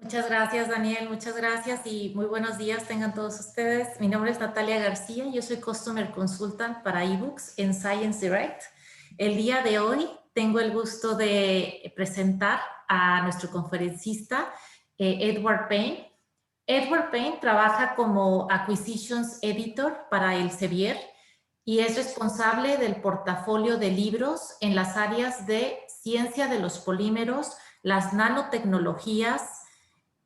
Muchas gracias, Daniel. Muchas gracias y muy buenos días tengan todos ustedes. Mi nombre es Natalia García. Yo soy Customer Consultant para eBooks en Science Direct. El día de hoy tengo el gusto de presentar a nuestro conferencista, Edward Payne. Edward Payne trabaja como Acquisitions Editor para el Elsevier y es responsable del portafolio de libros en las áreas de ciencia de los polímeros, las nanotecnologías,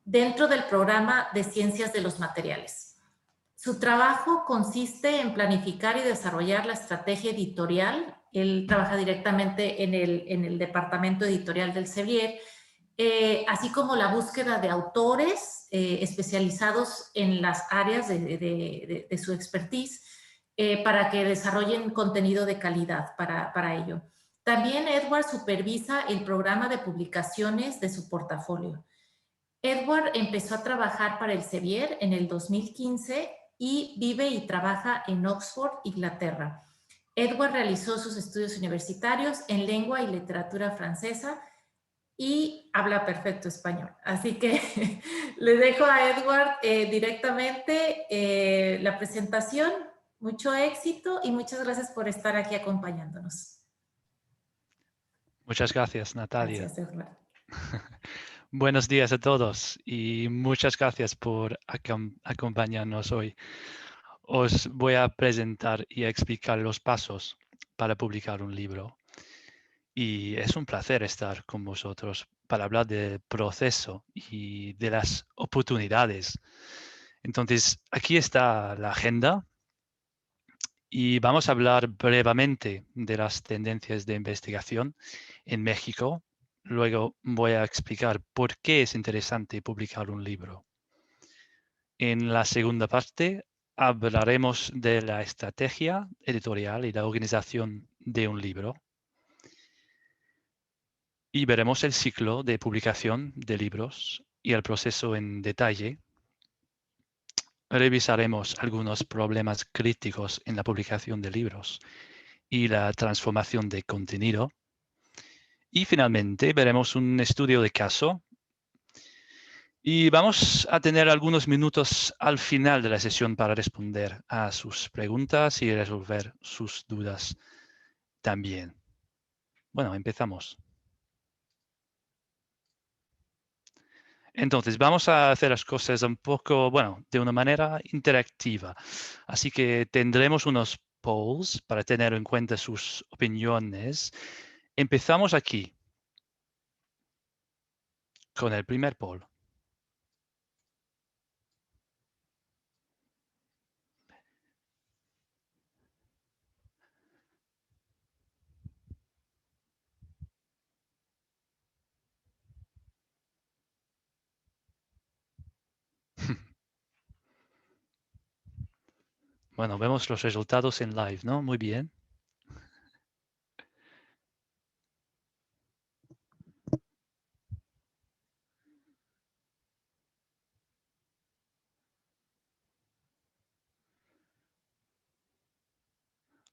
dentro del programa de Ciencias de los Materiales. Su trabajo consiste en planificar y desarrollar la estrategia editorial. Él trabaja directamente en el departamento editorial del Elsevier, así como la búsqueda de autores especializados en las áreas de su expertise para que desarrollen contenido de calidad para ello. También Edward supervisa el programa de publicaciones de su portafolio. Edward empezó a trabajar para el Elsevier en el 2015 y vive y trabaja en Oxford, Inglaterra. Edward realizó sus estudios universitarios en lengua y literatura francesa y habla perfecto español. Así que le dejo a Edward directamente la presentación. Mucho éxito y muchas gracias por estar aquí acompañándonos. Muchas gracias, Natalia. Gracias, Edward. Buenos días a todos y muchas gracias por acompañarnos hoy. Os voy a presentar y a explicar los pasos para publicar un libro. Y es un placer estar con vosotros para hablar del proceso y de las oportunidades. Entonces, aquí está la agenda y vamos a hablar brevemente de las tendencias de investigación en México. Luego voy a explicar por qué es interesante publicar un libro. En la segunda parte hablaremos de la estrategia editorial y la organización de un libro. Y veremos el ciclo de publicación de libros y el proceso en detalle. Revisaremos algunos problemas críticos en la publicación de libros y la transformación de contenido. Y finalmente veremos un estudio de caso y vamos a tener algunos minutos al final de la sesión para responder a sus preguntas y resolver sus dudas también. Bueno, empezamos. Entonces, vamos a hacer las cosas un poco, bueno, de una manera interactiva. Así que tendremos unos polls para tener en cuenta sus opiniones. Empezamos aquí con el primer poll. Bueno, vemos los resultados en live, ¿no? Muy bien.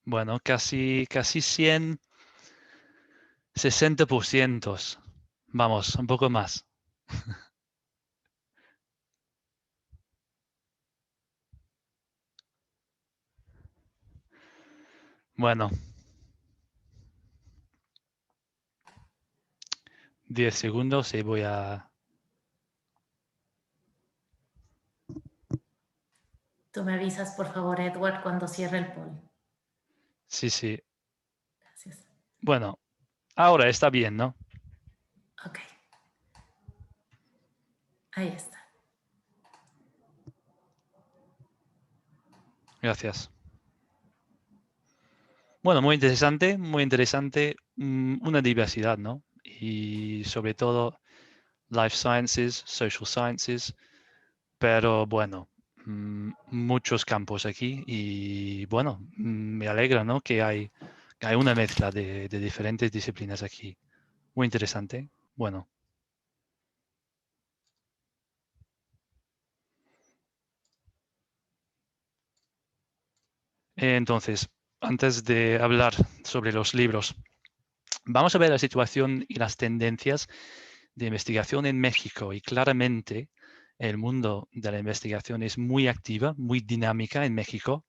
Bueno, casi 100, 60%. Vamos, un poco más. Bueno, 10 segundos y voy a... Tú me avisas, por favor, Edward, cuando cierre el poll. Sí, sí. Gracias. Bueno, ahora está bien, ¿no? Ok. Ahí está. Gracias. Bueno, muy interesante, una diversidad, ¿no? Y sobre todo life sciences, social sciences, pero bueno, muchos campos aquí y bueno, me alegra, ¿no? Que hay una mezcla de diferentes disciplinas aquí. Muy interesante. Bueno. Entonces, antes de hablar sobre los libros, vamos a ver la situación y las tendencias de investigación en México y claramente el mundo de la investigación es muy activa, muy dinámica en México,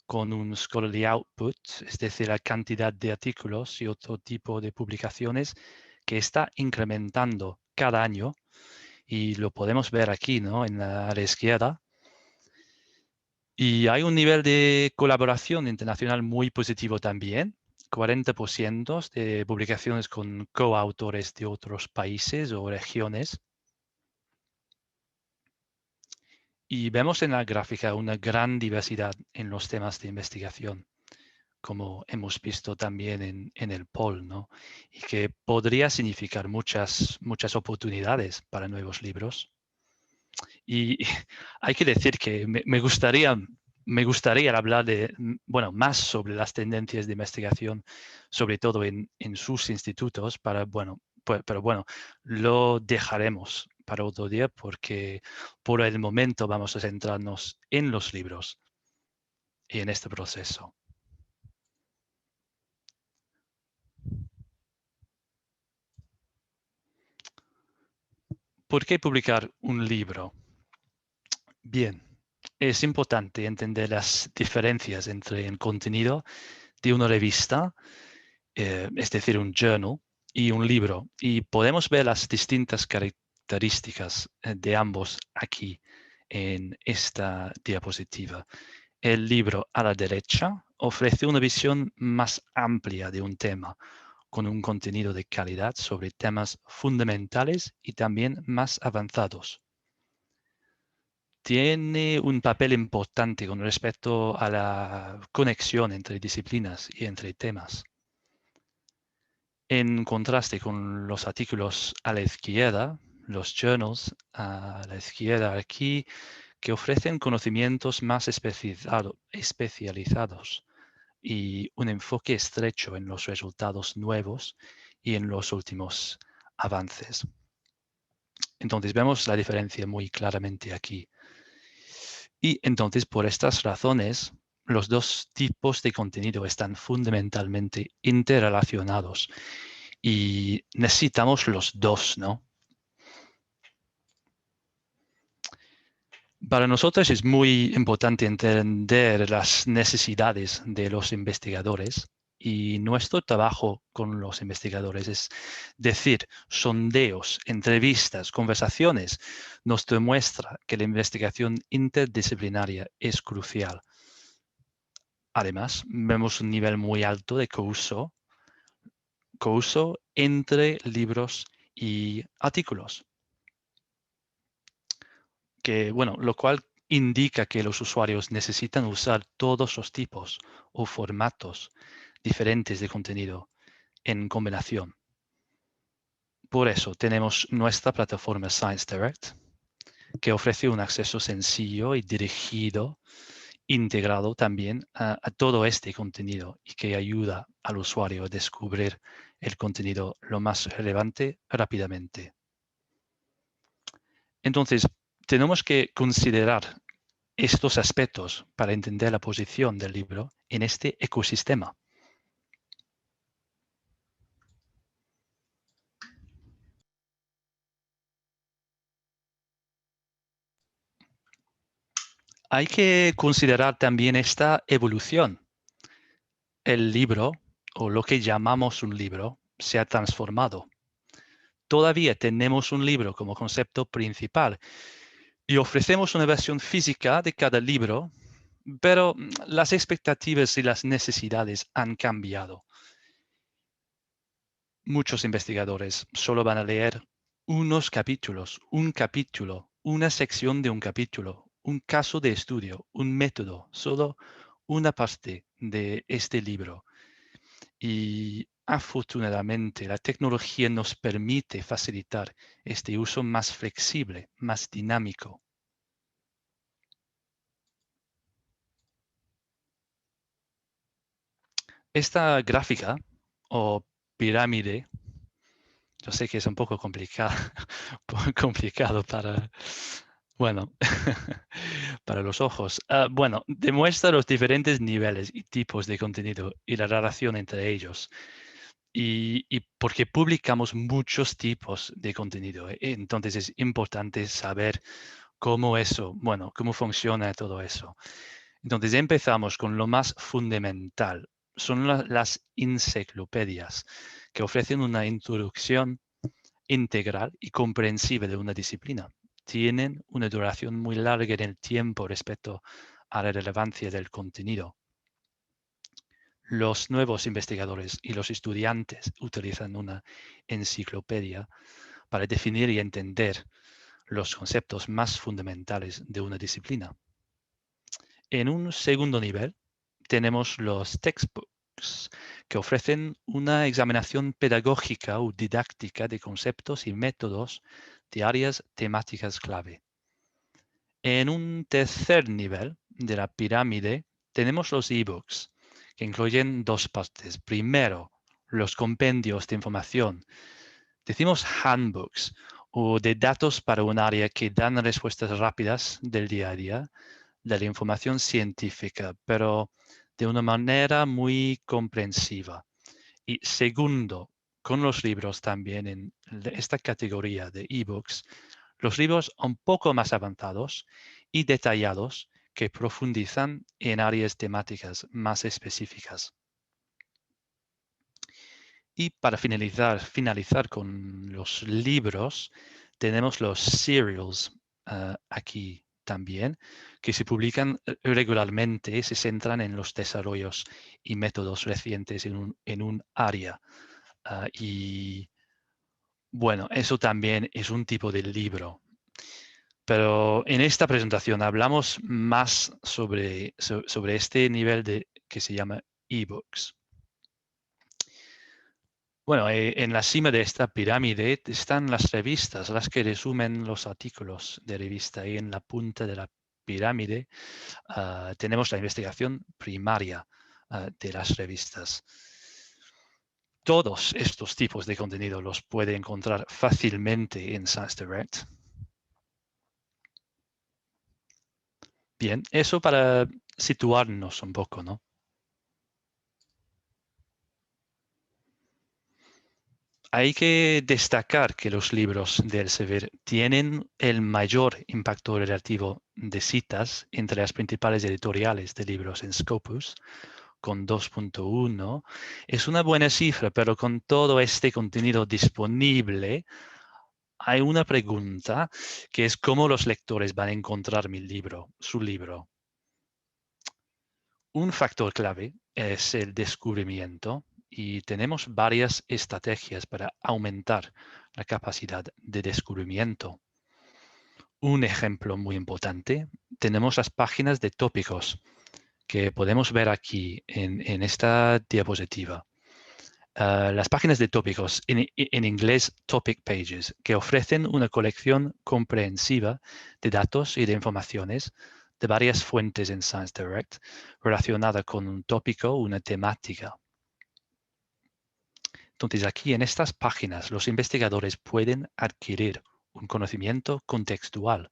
con un scholarly output, es decir, la cantidad de artículos y otro tipo de publicaciones que está incrementando cada año, y lo podemos ver aquí, ¿no? A la izquierda. Y hay un nivel de colaboración internacional muy positivo también. 40% de publicaciones con coautores de otros países o regiones. Y vemos en la gráfica una gran diversidad en los temas de investigación, como hemos visto también en el poll, ¿no? Y que podría significar muchas oportunidades para nuevos libros. Y hay que decir que me gustaría hablar más sobre las tendencias de investigación, sobre todo en sus institutos, pero bueno, lo dejaremos para otro día porque por el momento vamos a centrarnos en los libros y en este proceso. ¿Por qué publicar un libro? Bien, es importante entender las diferencias entre el contenido de una revista, es decir, un journal, y un libro. Y podemos ver las distintas características de ambos aquí en esta diapositiva. El libro a la derecha ofrece una visión más amplia de un tema, con un contenido de calidad sobre temas fundamentales y también más avanzados. Tiene un papel importante con respecto a la conexión entre disciplinas y entre temas. En contraste con los artículos a la izquierda, los journals a la izquierda aquí, que ofrecen conocimientos más especializados y un enfoque estrecho en los resultados nuevos y en los últimos avances. Entonces vemos la diferencia muy claramente aquí. Y entonces, por estas razones, los dos tipos de contenido están fundamentalmente interrelacionados y necesitamos los dos, ¿no? Para nosotros es muy importante entender las necesidades de los investigadores y nuestro trabajo con los investigadores, es decir, sondeos, entrevistas, conversaciones, nos demuestra que la investigación interdisciplinaria es crucial. Además, vemos un nivel muy alto de co-uso entre libros y artículos, lo cual indica que los usuarios necesitan usar todos los tipos o formatos diferentes de contenido en combinación. Por eso tenemos nuestra plataforma ScienceDirect, que ofrece un acceso sencillo y dirigido, integrado también a todo este contenido y que ayuda al usuario a descubrir el contenido lo más relevante rápidamente. Entonces, tenemos que considerar estos aspectos para entender la posición del libro en este ecosistema. Hay que considerar también esta evolución. El libro, o lo que llamamos un libro, se ha transformado. Todavía tenemos un libro como concepto principal y ofrecemos una versión física de cada libro, pero las expectativas y las necesidades han cambiado. Muchos investigadores solo van a leer unos capítulos, un capítulo, una sección de un capítulo, un caso de estudio, un método, solo una parte de este libro. Y afortunadamente la tecnología nos permite facilitar este uso más flexible, más dinámico. Esta gráfica o pirámide, yo sé que es un poco complicado para los ojos. Demuestra los diferentes niveles y tipos de contenido y la relación entre ellos. y porque publicamos muchos tipos de contenido. Entonces es importante saber cómo funciona todo eso. Entonces empezamos con lo más fundamental. Son las enciclopedias, que ofrecen una introducción integral y comprensible de una disciplina. Tienen una duración muy larga en el tiempo respecto a la relevancia del contenido. Los nuevos investigadores y los estudiantes utilizan una enciclopedia para definir y entender los conceptos más fundamentales de una disciplina. En un segundo nivel, tenemos los textbooks, que ofrecen una examinación pedagógica o didáctica de conceptos y métodos de áreas temáticas clave. En un tercer nivel de la pirámide, tenemos los ebooks, que incluyen dos partes. Primero, los compendios de información. Decimos handbooks o de datos para un área que dan respuestas rápidas del día a día de la información científica, pero de una manera muy comprensiva. Y segundo, con los libros también en esta categoría de ebooks, los libros un poco más avanzados y detallados que profundizan en áreas temáticas más específicas. Y para finalizar con los libros, tenemos los serials aquí también, que se publican regularmente y se centran en los desarrollos y métodos recientes en un área. Y bueno, eso también es un tipo de libro. Pero en esta presentación hablamos más sobre este nivel que se llama ebooks. Bueno, en la cima de esta pirámide están las revistas, las que resumen los artículos de revista. Y en la punta de la pirámide tenemos la investigación primaria de las revistas. Todos estos tipos de contenido los puede encontrar fácilmente en ScienceDirect. Bien, eso para situarnos un poco, ¿no? Hay que destacar que los libros de Elsevier tienen el mayor impacto relativo de citas entre las principales editoriales de libros en Scopus, con 2.1. Es una buena cifra, pero con todo este contenido disponible, hay una pregunta que es cómo los lectores van a encontrar su libro. Un factor clave es el descubrimiento y tenemos varias estrategias para aumentar la capacidad de descubrimiento. Un ejemplo muy importante, tenemos las páginas de tópicos que podemos ver aquí en esta diapositiva. Las páginas de tópicos, en inglés Topic Pages, que ofrecen una colección comprensiva de datos y de informaciones de varias fuentes en ScienceDirect relacionada con un tópico o una temática. Entonces, aquí en estas páginas, los investigadores pueden adquirir un conocimiento contextual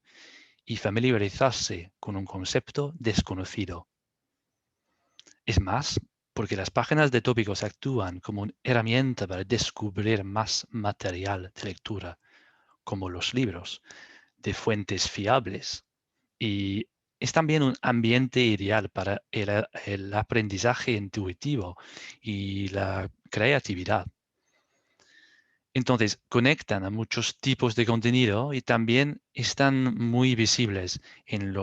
y familiarizarse con un concepto desconocido. Es más, porque las páginas de tópicos actúan como una herramienta para descubrir más material de lectura, como los libros, de fuentes fiables. Y es también un ambiente ideal para el aprendizaje intuitivo y la creatividad. Entonces, conectan a muchos tipos de contenido y también están muy visibles en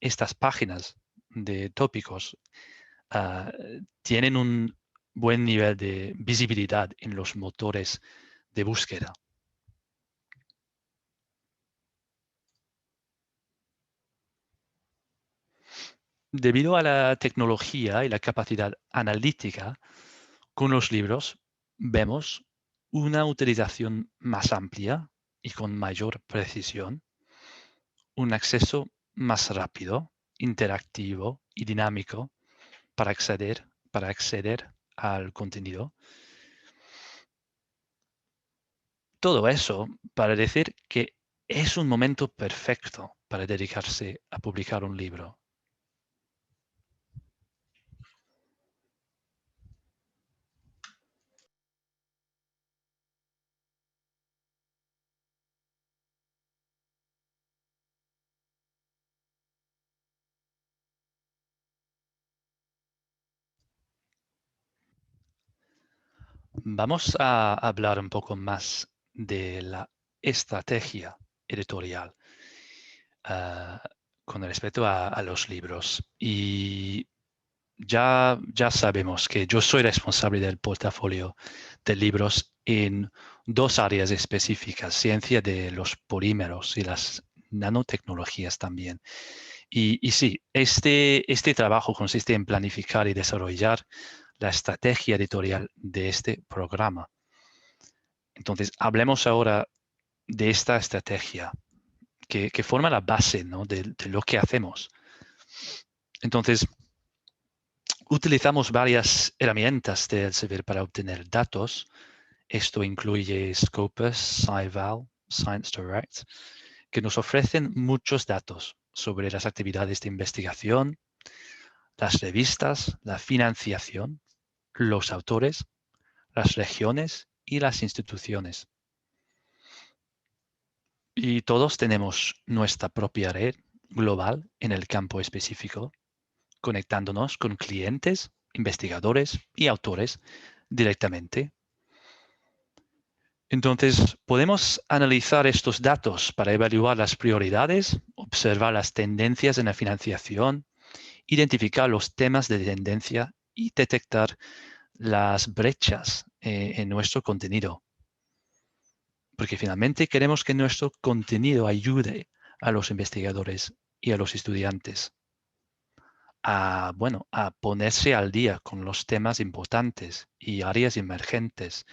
estas páginas de tópicos. Tienen un buen nivel de visibilidad en los motores de búsqueda. Debido a la tecnología y la capacidad analítica, con los libros vemos una utilización más amplia y con mayor precisión, un acceso más rápido, interactivo y dinámico para acceder al contenido. Todo eso para decir que es un momento perfecto para dedicarse a publicar un libro. vamos a hablar un poco más de la estrategia editorial con respecto a los libros. Y ya sabemos que yo soy responsable del portafolio de libros en dos áreas específicas, ciencia de los polímeros y las nanotecnologías también. Y sí, este trabajo consiste en planificar y desarrollar la estrategia editorial de este programa. Entonces, hablemos ahora de esta estrategia que forma la base, ¿no?, de lo que hacemos. Entonces, utilizamos varias herramientas de Elsevier para obtener datos. Esto incluye Scopus, SciVal, ScienceDirect, que nos ofrecen muchos datos sobre las actividades de investigación, las revistas, la financiación, los autores, las regiones y las instituciones. Y todos tenemos nuestra propia red global en el campo específico, conectándonos con clientes, investigadores y autores directamente. Entonces, podemos analizar estos datos para evaluar las prioridades, observar las tendencias en la financiación, identificar los temas de tendencia y detectar las brechas en nuestro contenido. Porque finalmente queremos que nuestro contenido ayude a los investigadores y a los estudiantes a ponerse al día con los temas importantes y áreas emergentes,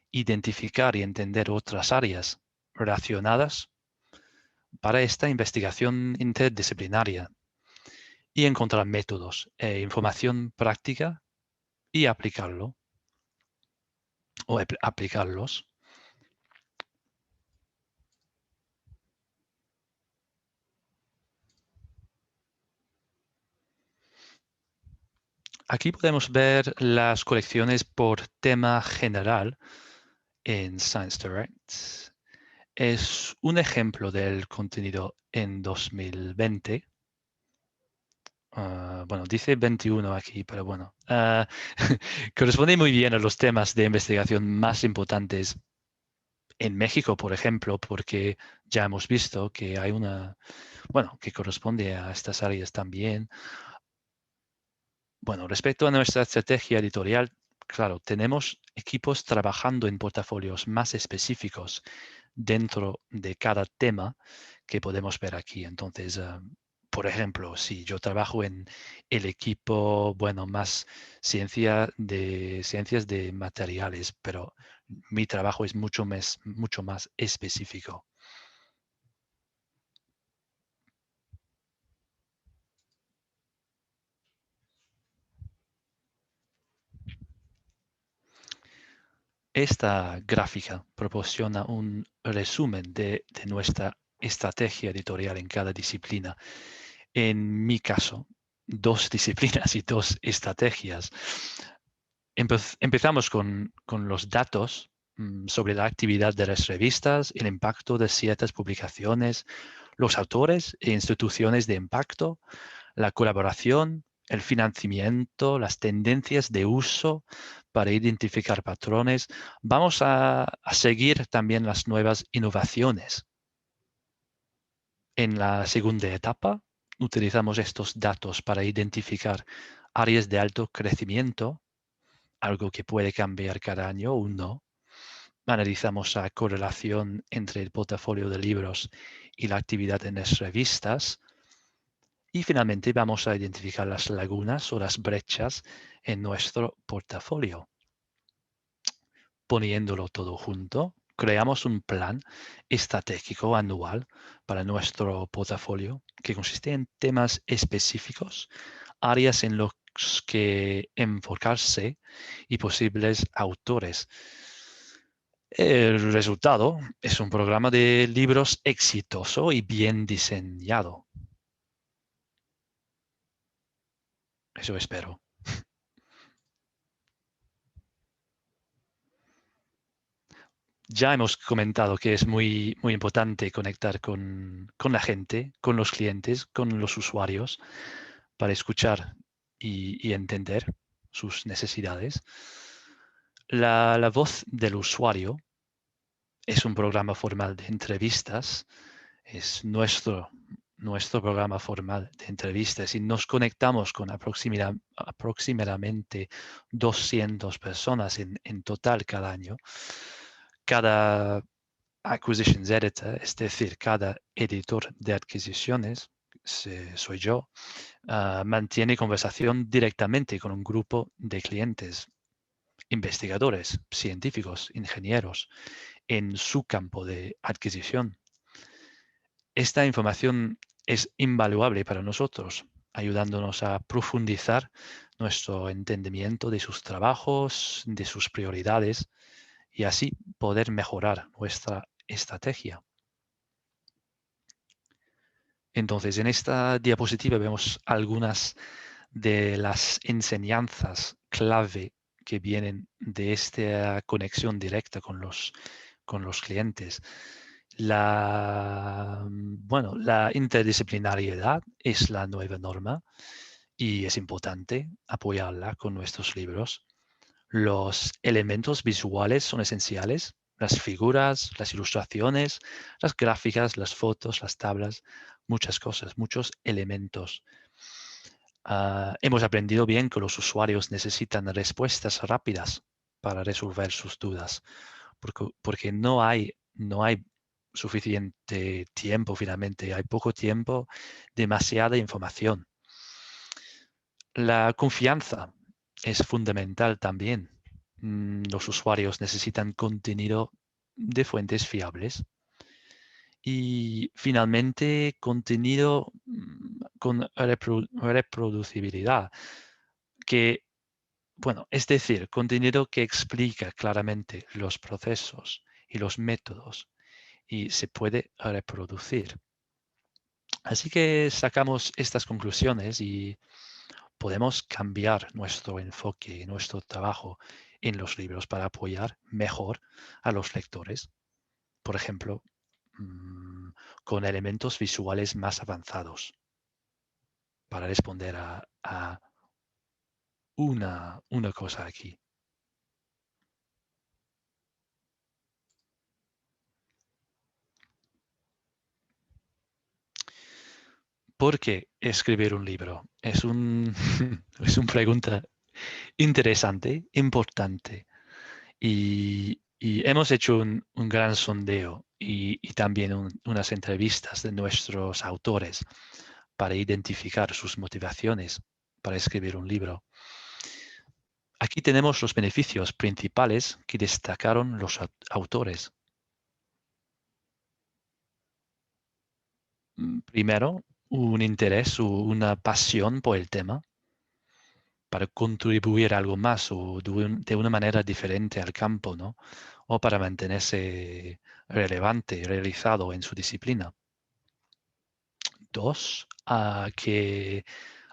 identificar y entender otras áreas relacionadas para esta investigación interdisciplinaria y encontrar métodos e información práctica y aplicarlos. Aquí podemos ver las colecciones por tema general en ScienceDirect. Es un ejemplo del contenido en 2020. Bueno, dice 21 aquí, pero bueno. Corresponde muy bien a los temas de investigación más importantes en México, por ejemplo, porque ya hemos visto que hay que corresponde a estas áreas también. Bueno, respecto a nuestra estrategia editorial, claro, tenemos equipos trabajando en portafolios más específicos dentro de cada tema que podemos ver aquí. Entonces, por ejemplo, si yo trabajo en el equipo, más ciencias de materiales, pero mi trabajo es mucho más específico. Esta gráfica proporciona un resumen de nuestra estrategia editorial en cada disciplina. En mi caso, 2 disciplinas y 2 estrategias. Empezamos con los datos sobre la actividad de las revistas, el impacto de ciertas publicaciones, los autores e instituciones de impacto, la colaboración, el financiamiento, las tendencias de uso para identificar patrones. Vamos a seguir también las nuevas innovaciones. En la segunda etapa, utilizamos estos datos para identificar áreas de alto crecimiento, algo que puede cambiar cada año o no. Analizamos la correlación entre el portafolio de libros y la actividad en las revistas. Y finalmente vamos a identificar las lagunas o las brechas en nuestro portafolio. Poniéndolo todo junto, creamos un plan estratégico anual para nuestro portafolio que consiste en temas específicos, áreas en los que enfocarse y posibles autores. El resultado es un programa de libros exitoso y bien diseñado. Eso espero. Ya hemos comentado que es muy importante conectar con la gente, con los clientes, con los usuarios, para escuchar y entender sus necesidades. La voz del usuario es un programa formal de entrevistas, es nuestro programa formal de entrevistas y nos conectamos con aproximadamente 200 personas en total cada año. Cada Acquisitions Editor, es decir, cada editor de adquisiciones, soy yo, mantiene conversación directamente con un grupo de clientes, investigadores, científicos, ingenieros, en su campo de adquisición. Esta información es invaluable para nosotros, ayudándonos a profundizar nuestro entendimiento de sus trabajos, de sus prioridades y así poder mejorar nuestra estrategia. Entonces, en esta diapositiva vemos algunas de las enseñanzas clave que vienen de esta conexión directa con los clientes. La interdisciplinariedad es la nueva norma y es importante apoyarla con nuestros libros. Los elementos visuales son esenciales. Las figuras, las ilustraciones, las gráficas, las fotos, las tablas, muchas cosas, muchos elementos. Hemos aprendido bien que los usuarios necesitan respuestas rápidas para resolver sus dudas, porque no hay suficiente tiempo finalmente, hay poco tiempo, demasiada información. La confianza es fundamental también. Los usuarios necesitan contenido de fuentes fiables. Y finalmente, contenido con reproducibilidad, es decir, contenido que explica claramente los procesos y los métodos y se puede reproducir. Así que sacamos estas conclusiones y podemos cambiar nuestro enfoque y nuestro trabajo en los libros para apoyar mejor a los lectores. Por ejemplo, con elementos visuales más avanzados para responder a una cosa aquí. ¿Por qué escribir un libro? Es una pregunta interesante, importante. Y hemos hecho un gran sondeo y también unas entrevistas de nuestros autores para identificar sus motivaciones para escribir un libro. Aquí tenemos los beneficios principales que destacaron los autores. Primero, un interés o una pasión por el tema para contribuir algo más o de una manera diferente al campo, ¿no? O para mantenerse relevante, realizado en su disciplina. Dos, que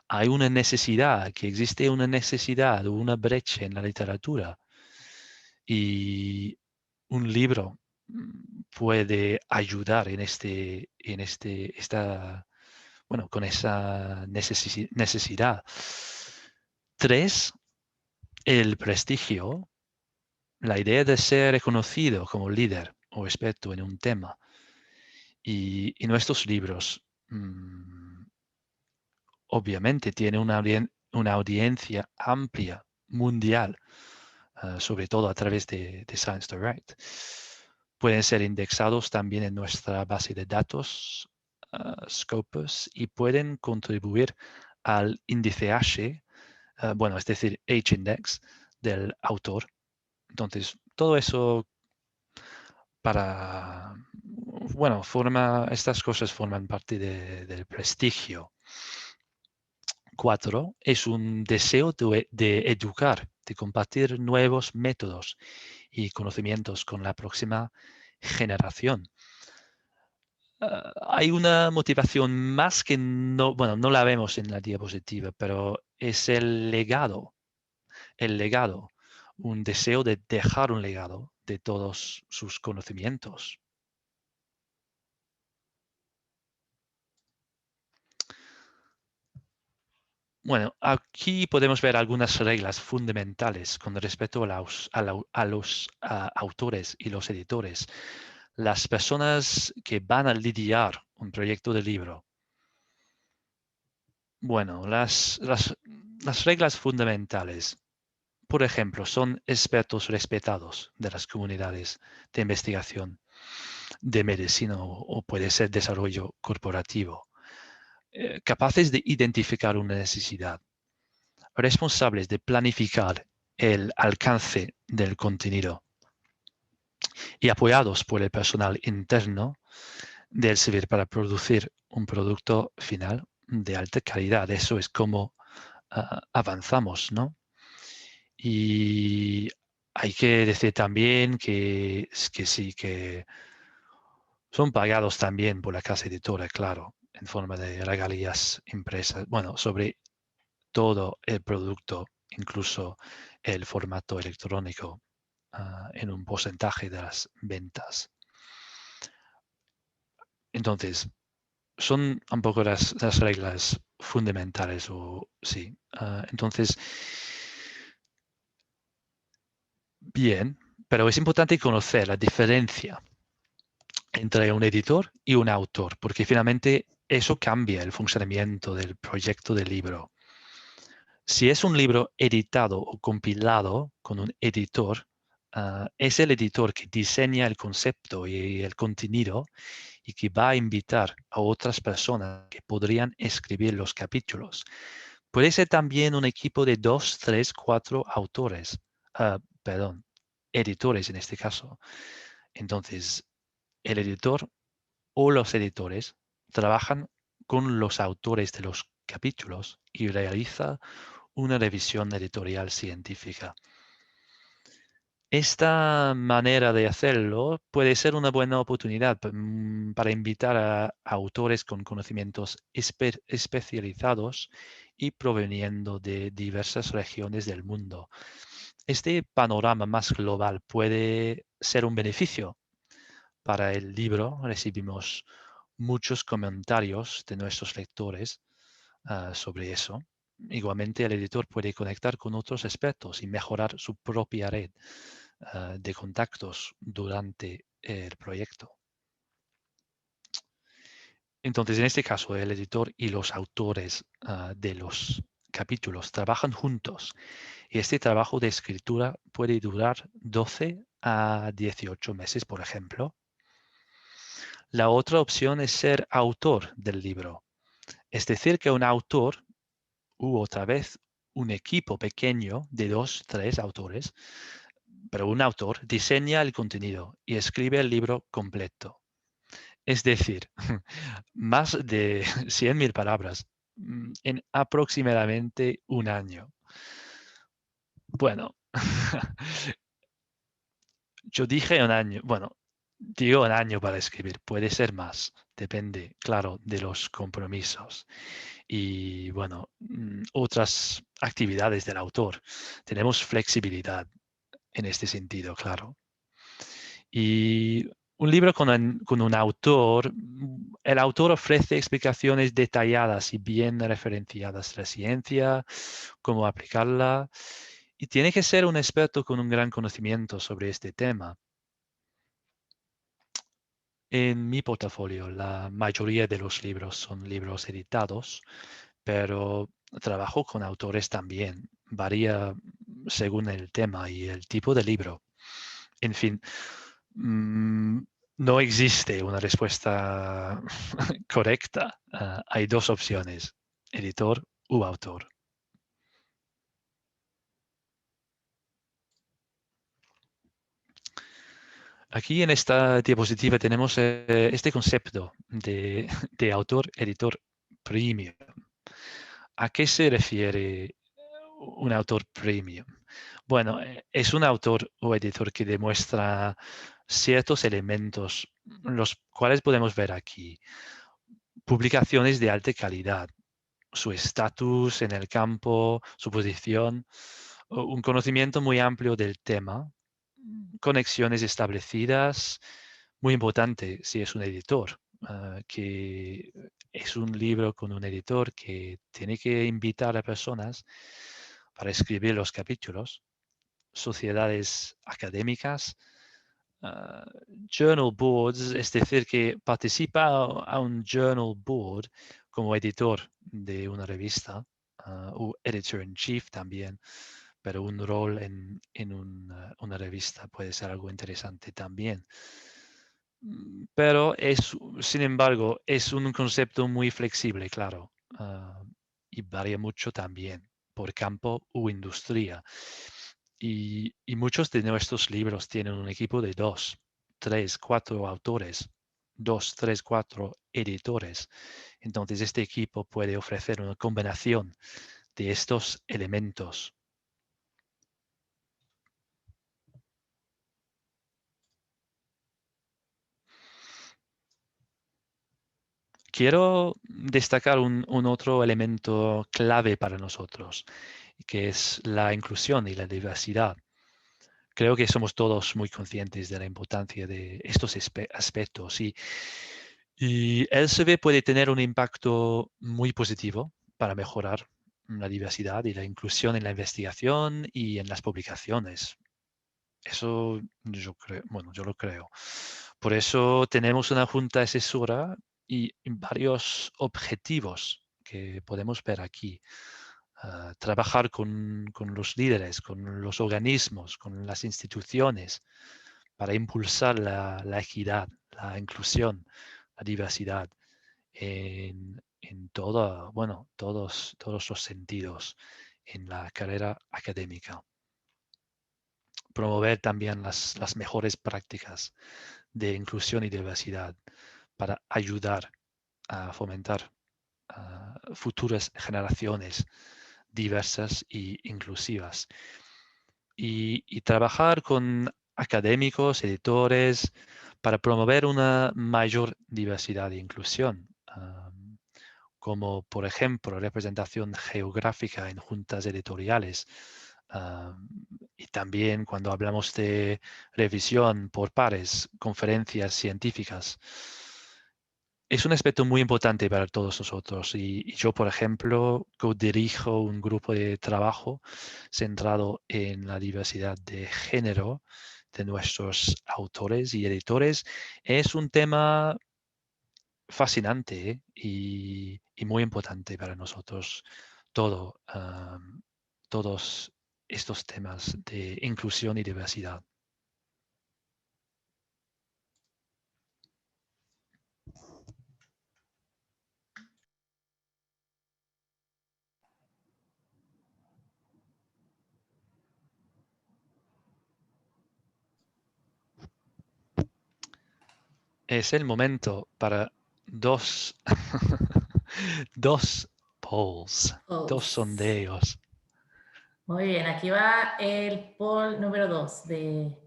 hay una necesidad, que existe una necesidad o una brecha en la literatura y un libro puede ayudar con esa necesidad. Tres, el prestigio, la idea de ser reconocido como líder o experto en un tema. Y nuestros libros, obviamente, tienen una audiencia amplia, mundial, sobre todo a través de Science Direct. Pueden ser indexados también en nuestra base de datos, Scopus, y pueden contribuir al índice H, es decir, H-index del autor. Entonces, todo eso estas cosas forman parte del prestigio. 4, es un deseo de educar, de compartir nuevos métodos y conocimientos con la próxima generación. Hay una motivación más que no la vemos en la diapositiva, pero es el legado, un deseo de dejar un legado de todos sus conocimientos. Bueno, aquí podemos ver algunas reglas fundamentales con respecto a los autores y los editores. Las personas que van a lidiar un proyecto de libro. Bueno, las reglas fundamentales, por ejemplo, son expertos respetados de las comunidades de investigación de medicina o puede ser desarrollo corporativo, capaces de identificar una necesidad, responsables de planificar el alcance del contenido y apoyados por el personal interno del servir para producir un producto final de alta calidad. Eso es como avanzamos, ¿no? Y hay que decir también que sí, que son pagados también por la casa editora, claro, en forma de regalías impresas, bueno, sobre todo el producto, incluso el formato electrónico, en un porcentaje de las ventas. Entonces, son un poco las reglas fundamentales, o sí. Entonces, bien, pero es importante conocer la diferencia entre un editor y un autor, porque finalmente eso cambia el funcionamiento del proyecto de libro. Si es un libro editado o compilado con un editor, es el editor que diseña el concepto y el contenido y que va a invitar a otras personas que podrían escribir los capítulos. Puede ser también un equipo de 2, 3, 4 autores, perdón, editores en este caso. Entonces, el editor o los editores trabajan con los autores de los capítulos y realiza una revisión editorial científica. Esta manera de hacerlo puede ser una buena oportunidad para invitar a autores con conocimientos especializados y proveniendo de diversas regiones del mundo. Este panorama más global puede ser un beneficio para el libro. Recibimos muchos comentarios de nuestros lectores sobre eso. Igualmente, el editor puede conectar con otros expertos y mejorar su propia red de contactos durante el proyecto. Entonces, en este caso, el editor y los autores de los capítulos trabajan juntos y este trabajo de escritura puede durar 12 a 18 meses, por ejemplo. La otra opción es ser autor del libro, es decir, que un autor u otra vez un equipo pequeño de 2, 3 autores, pero un autor diseña el contenido y escribe el libro completo. Es decir, más de 100.000 palabras en aproximadamente un año. Bueno, yo dije un año, bueno, digo un año para escribir, puede ser más, depende, claro, de los compromisos y, bueno, otras actividades del autor. Tenemos flexibilidad en este sentido, claro. Y un libro con un autor, el autor ofrece explicaciones detalladas y bien referenciadas de la ciencia, cómo aplicarla, y tiene que ser un experto con un gran conocimiento sobre este tema. En mi portafolio, la mayoría de los libros son libros editados, pero trabajo con autores también. Varía según el tema y el tipo de libro. En fin, no existe una respuesta correcta. Hay dos opciones, editor u autor. Aquí en esta diapositiva tenemos este concepto de autor-editor premium. ¿A qué se refiere un autor premium? Bueno, es un autor o editor que demuestra ciertos elementos, los cuales podemos ver aquí. Publicaciones de alta calidad, su estatus en el campo, su posición, un conocimiento muy amplio del tema, conexiones establecidas, muy importante si es un editor, que es un libro con un editor que tiene que invitar a personas para escribir los capítulos, sociedades académicas, journal boards, es decir, que participa a un journal board como editor de una revista o editor in chief también, pero un rol en una revista puede ser algo interesante también. Pero sin embargo, es un concepto muy flexible, claro, y varía mucho también por campo u industria. Y muchos de nuestros libros tienen un equipo de 2, 3, 4 autores, 2, 3, 4 editores. Entonces, este equipo puede ofrecer una combinación de estos elementos. Quiero destacar un otro elemento clave para nosotros, que es la inclusión y la diversidad. Creo que somos todos muy conscientes de la importancia de estos aspectos y el CV puede tener un impacto muy positivo para mejorar la diversidad y la inclusión en la investigación y en las publicaciones. Eso yo creo, bueno, yo lo creo. Por eso tenemos una junta asesora y varios objetivos que podemos ver aquí. Trabajar con los líderes, con los organismos, con las instituciones para impulsar la equidad, la inclusión, la diversidad en todos los sentidos en la carrera académica. Promover también las mejores prácticas de inclusión y diversidad para ayudar a fomentar futuras generaciones diversas e inclusivas. Y trabajar con académicos, editores, para promover una mayor diversidad e inclusión, como por ejemplo representación geográfica en juntas editoriales. Y también cuando hablamos de revisión por pares, conferencias científicas. Es un aspecto muy importante para todos nosotros y yo, por ejemplo, dirijo un grupo de trabajo centrado en la diversidad de género de nuestros autores y editores. Es un tema fascinante, y muy importante para nosotros todos estos temas de inclusión y diversidad. Es el momento para dos, dos polls, dos sondeos. Muy bien, aquí va el poll número 2 de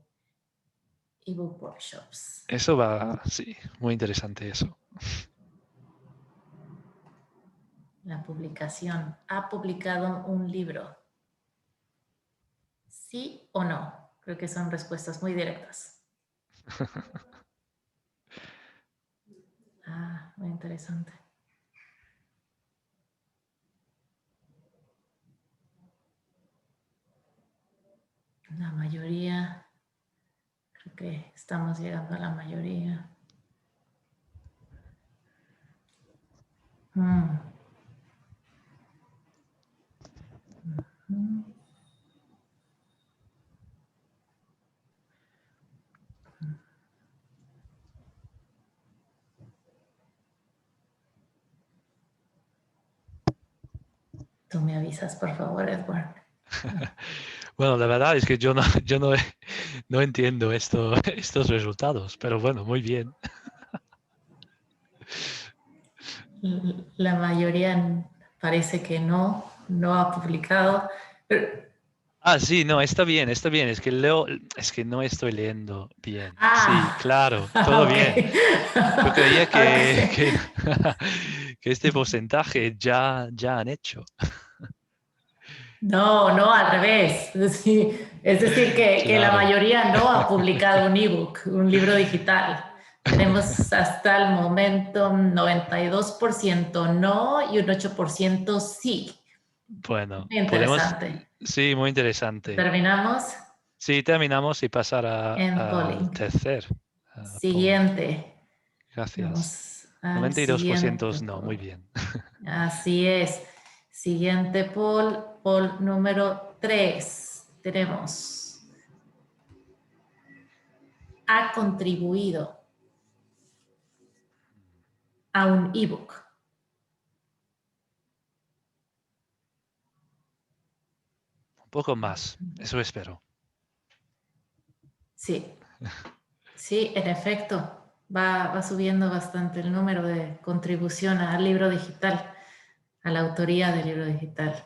ebook workshops. Eso va, sí, muy interesante eso. La publicación. ¿Ha publicado un libro? ¿Sí o no? Creo que son respuestas muy directas. Muy interesante. La mayoría, creo que estamos llegando a la mayoría. Tú me avisas, por favor, Edward. Bueno, la verdad es que yo no entiendo estos resultados, pero bueno, muy bien. La mayoría parece que no ha publicado. Sí, no, está bien, está bien. Es que no estoy leyendo bien. Sí, claro, todo Okay. bien. Yo creía Okay. que este porcentaje ya han hecho. No, al revés. Sí, es decir, que la Claro. mayoría no ha publicado un ebook, un libro digital. Tenemos hasta el momento 92% no y un 8% sí. Bueno, Muy podemos, interesante. sí, muy interesante. Terminamos Sí, terminamos y pasar en al polling. tercer polling. Siguiente. Gracias. Vamos al 92% siguiente no, muy poll. bien. Así es. Siguiente poll, poll número 3. Tenemos, ha contribuido a un ebook. Un poco más, eso espero. Sí, sí, en efecto. Va subiendo bastante el número de contribución al libro digital, a la autoría del libro digital.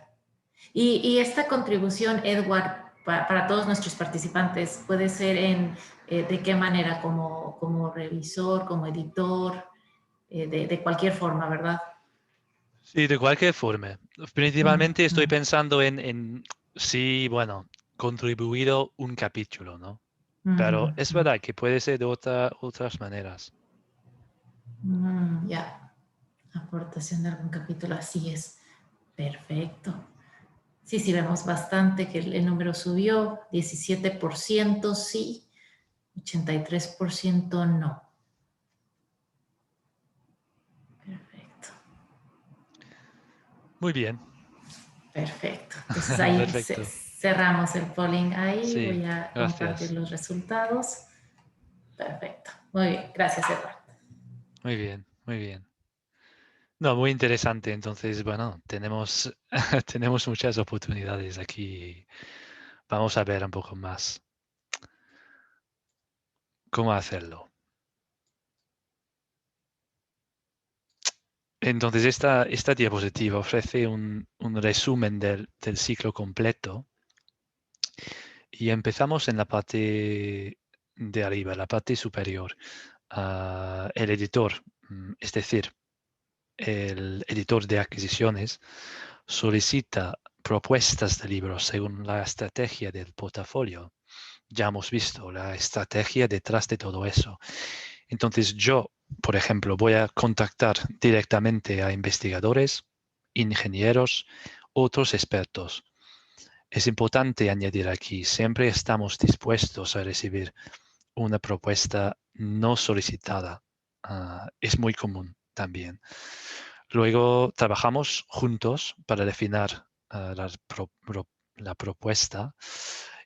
Y esta contribución, Edward, para todos nuestros participantes, puede ser de qué manera, como revisor, como editor, de cualquier forma, ¿verdad? Sí, de cualquier forma. Principalmente estoy Ujú, pensando sí, bueno, contribuido un capítulo, ¿no? ujú, Pero es verdad que puede ser de otras maneras. ya, aportación de algún capítulo, así es. Perfecto. Sí, sí, vemos bastante que el número subió, 17% sí, 83% no. Perfecto. Muy bien, Perfecto. Entonces ahí perfecto. cerramos el polling ahí. Sí, Voy a compartir gracias. los resultados. Perfecto. Muy bien. Gracias, Edward. Muy bien, muy bien. No, muy interesante. Entonces, bueno, tenemos muchas oportunidades aquí. Vamos a ver un poco más cómo hacerlo. Entonces, esta diapositiva ofrece un resumen del ciclo completo y empezamos en la parte de arriba, la parte superior. El editor, es decir, el editor de adquisiciones, solicita propuestas de libros según la estrategia del portafolio. Ya hemos visto la estrategia detrás de todo eso. Entonces yo, por ejemplo, voy a contactar directamente a investigadores, ingenieros, otros expertos. Es importante añadir aquí, siempre estamos dispuestos a recibir una propuesta no solicitada. Es muy común también. Luego trabajamos juntos para definir la propuesta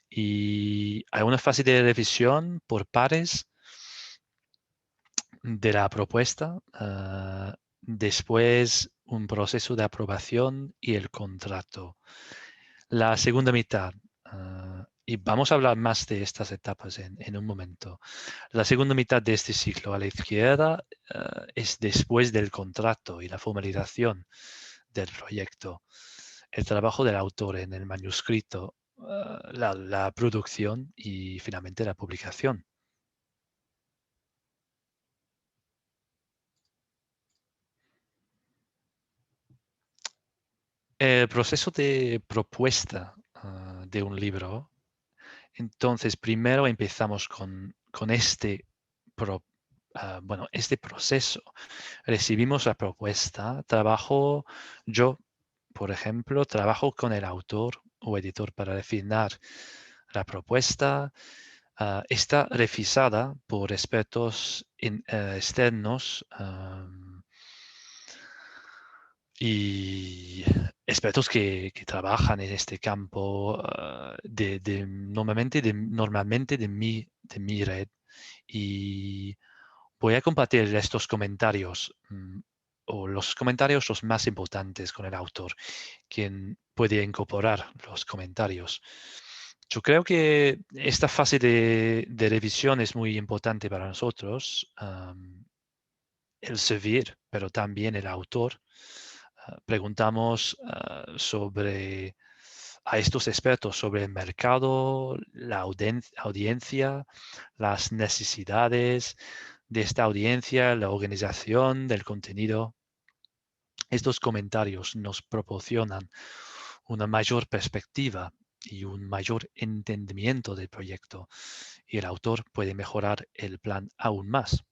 y hay una fase de revisión por pares de la propuesta, después un proceso de aprobación y el contrato. La segunda mitad, y vamos a hablar más de estas etapas en un momento. La segunda mitad de este ciclo a la izquierda es después del contrato y la formalización del proyecto. El trabajo del autor en el manuscrito, la producción y finalmente la publicación. El proceso de propuesta de un libro. Entonces, primero empezamos con este proceso. Recibimos la propuesta, yo, por ejemplo, trabajo con el autor o editor para definir la propuesta. Está revisada por expertos externos y expertos que trabajan en este campo normalmente de mi red y voy a compartir estos comentarios o los comentarios los más importantes con el autor, quien puede incorporar los comentarios. Yo creo que esta fase de revisión es muy importante para nosotros, el servir, pero también el autor. Preguntamos a estos expertos sobre el mercado, la audiencia, las necesidades de esta audiencia, la organización del contenido. Estos comentarios nos proporcionan una mayor perspectiva y un mayor entendimiento del proyecto y el autor puede mejorar el plan aún más.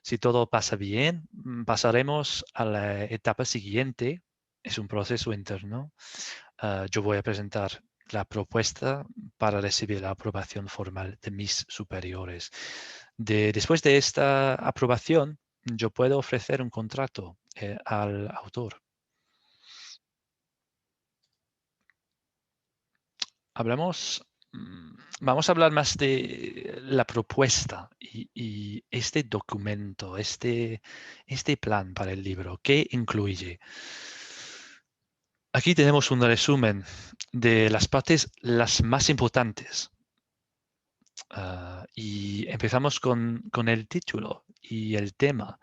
Si todo pasa bien, pasaremos a la etapa siguiente. Es un proceso interno. Yo voy a presentar la propuesta para recibir la aprobación formal de mis superiores. Después de esta aprobación, yo puedo ofrecer un contrato al autor. Vamos a hablar más de la propuesta y este documento, este plan para el libro. ¿Qué incluye? Aquí tenemos un resumen de las partes las más importantes. Y empezamos con el título y el tema.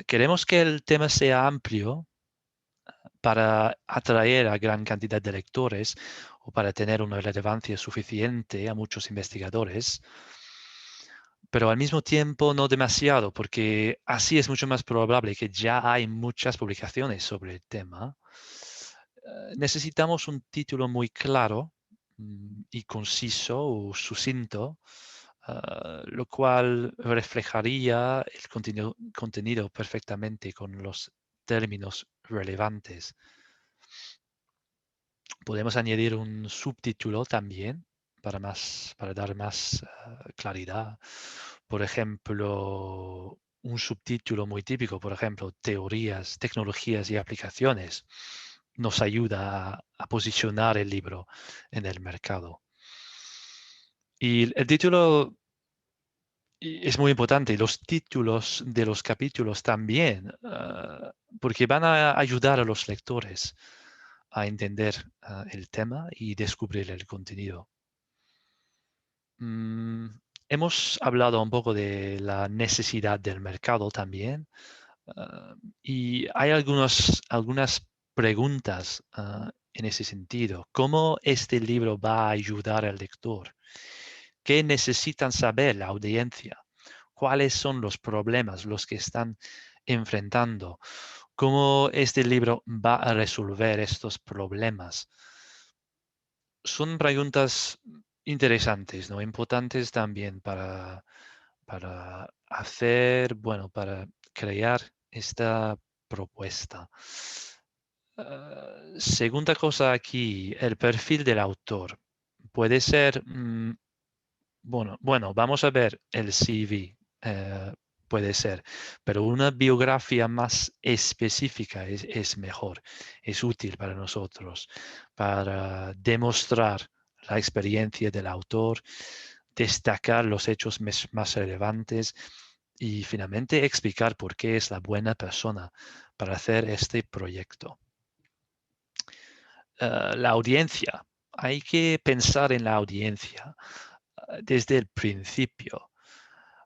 Queremos que el tema sea amplio para atraer a gran cantidad de lectores o para tener una relevancia suficiente a muchos investigadores, pero al mismo tiempo no demasiado, porque así es mucho más probable que ya hay muchas publicaciones sobre el tema. Necesitamos un título muy claro y conciso o sucinto, lo cual reflejaría el contenido perfectamente con los términos relevantes. Podemos añadir un subtítulo también para dar más claridad. Por ejemplo, un subtítulo muy típico, por ejemplo, teorías, tecnologías y aplicaciones, nos ayuda a posicionar el libro en el mercado. Y el título es muy importante, y los títulos de los capítulos también, porque van a ayudar a los lectores a entender el tema y descubrir el contenido. Hemos hablado un poco de la necesidad del mercado también, y hay algunas preguntas en ese sentido. ¿Cómo este libro va a ayudar al lector? ¿Qué necesitan saber la audiencia? ¿Cuáles son los problemas los que están enfrentando? ¿Cómo este libro va a resolver estos problemas? Son preguntas interesantes, ¿no? Importantes también para hacer, bueno, para crear esta propuesta. Segunda cosa aquí, el perfil del autor. Puede ser, bueno, vamos a ver el CV, puede ser, pero una biografía más específica es mejor, es útil para nosotros, para demostrar la experiencia del autor, destacar los hechos más relevantes y finalmente explicar por qué es la buena persona para hacer este proyecto. La audiencia. Hay que pensar en la audiencia desde el principio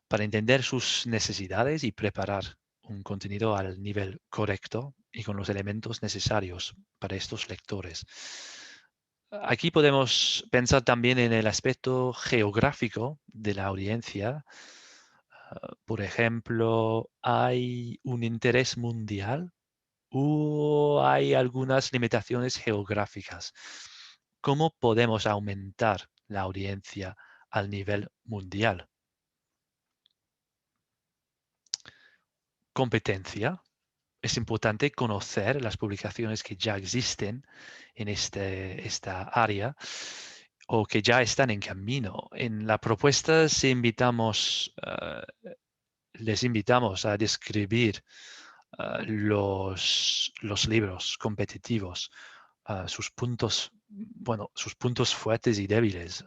para entender sus necesidades y preparar un contenido al nivel correcto y con los elementos necesarios para estos lectores. Aquí podemos pensar también en el aspecto geográfico de la audiencia. Por ejemplo, ¿hay un interés mundial o hay algunas limitaciones geográficas? ¿Cómo podemos aumentar la audiencia al nivel mundial? Competencia. Es importante conocer las publicaciones que ya existen en esta área o que ya están en camino. En la propuesta les invitamos a describir los libros competitivos, sus puntos fuertes y débiles,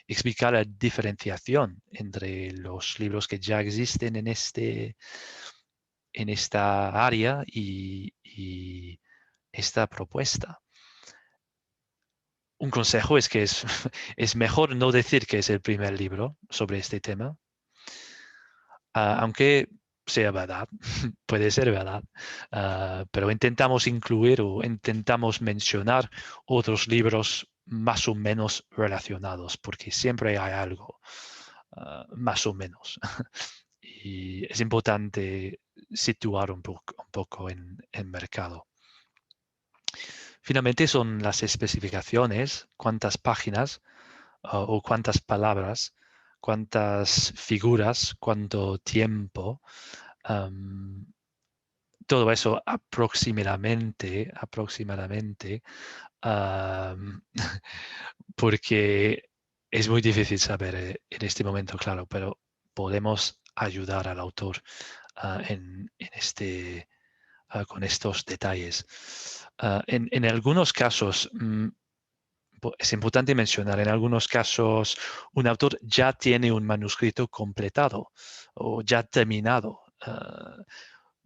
explicar la diferenciación entre los libros que ya existen en esta área y esta propuesta. Un consejo es que es mejor no decir que es el primer libro sobre este tema, aunque sea verdad, puede ser verdad, pero intentamos incluir o intentamos mencionar otros libros más o menos relacionados, porque siempre hay algo más o menos. Y es importante situar un poco en el mercado. Finalmente son las especificaciones, cuántas páginas o cuántas palabras cuántas figuras, cuánto tiempo, todo eso aproximadamente, porque es muy difícil saber en este momento, claro, pero podemos ayudar al autor con estos detalles. En algunos casos, es importante mencionar, en algunos casos un autor ya tiene un manuscrito completado o ya terminado.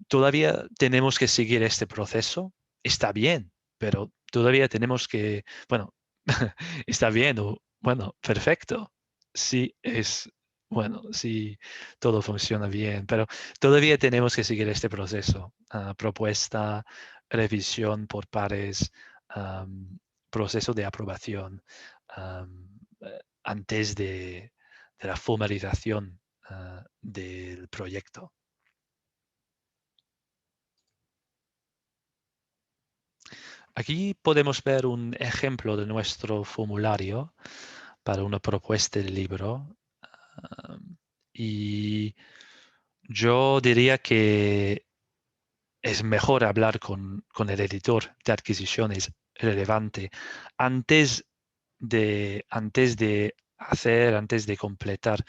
Todavía tenemos que seguir este proceso. Está bien, pero todavía tenemos que, bueno, está bien o, bueno, perfecto. Sí, bueno, sí, todo funciona bien, pero todavía tenemos que seguir este proceso. Propuesta, revisión por pares, proceso de aprobación antes de la formalización del proyecto. Aquí podemos ver un ejemplo de nuestro formulario para una propuesta de libro. Y yo diría que es mejor hablar con el editor de adquisiciones relevante antes antes de completar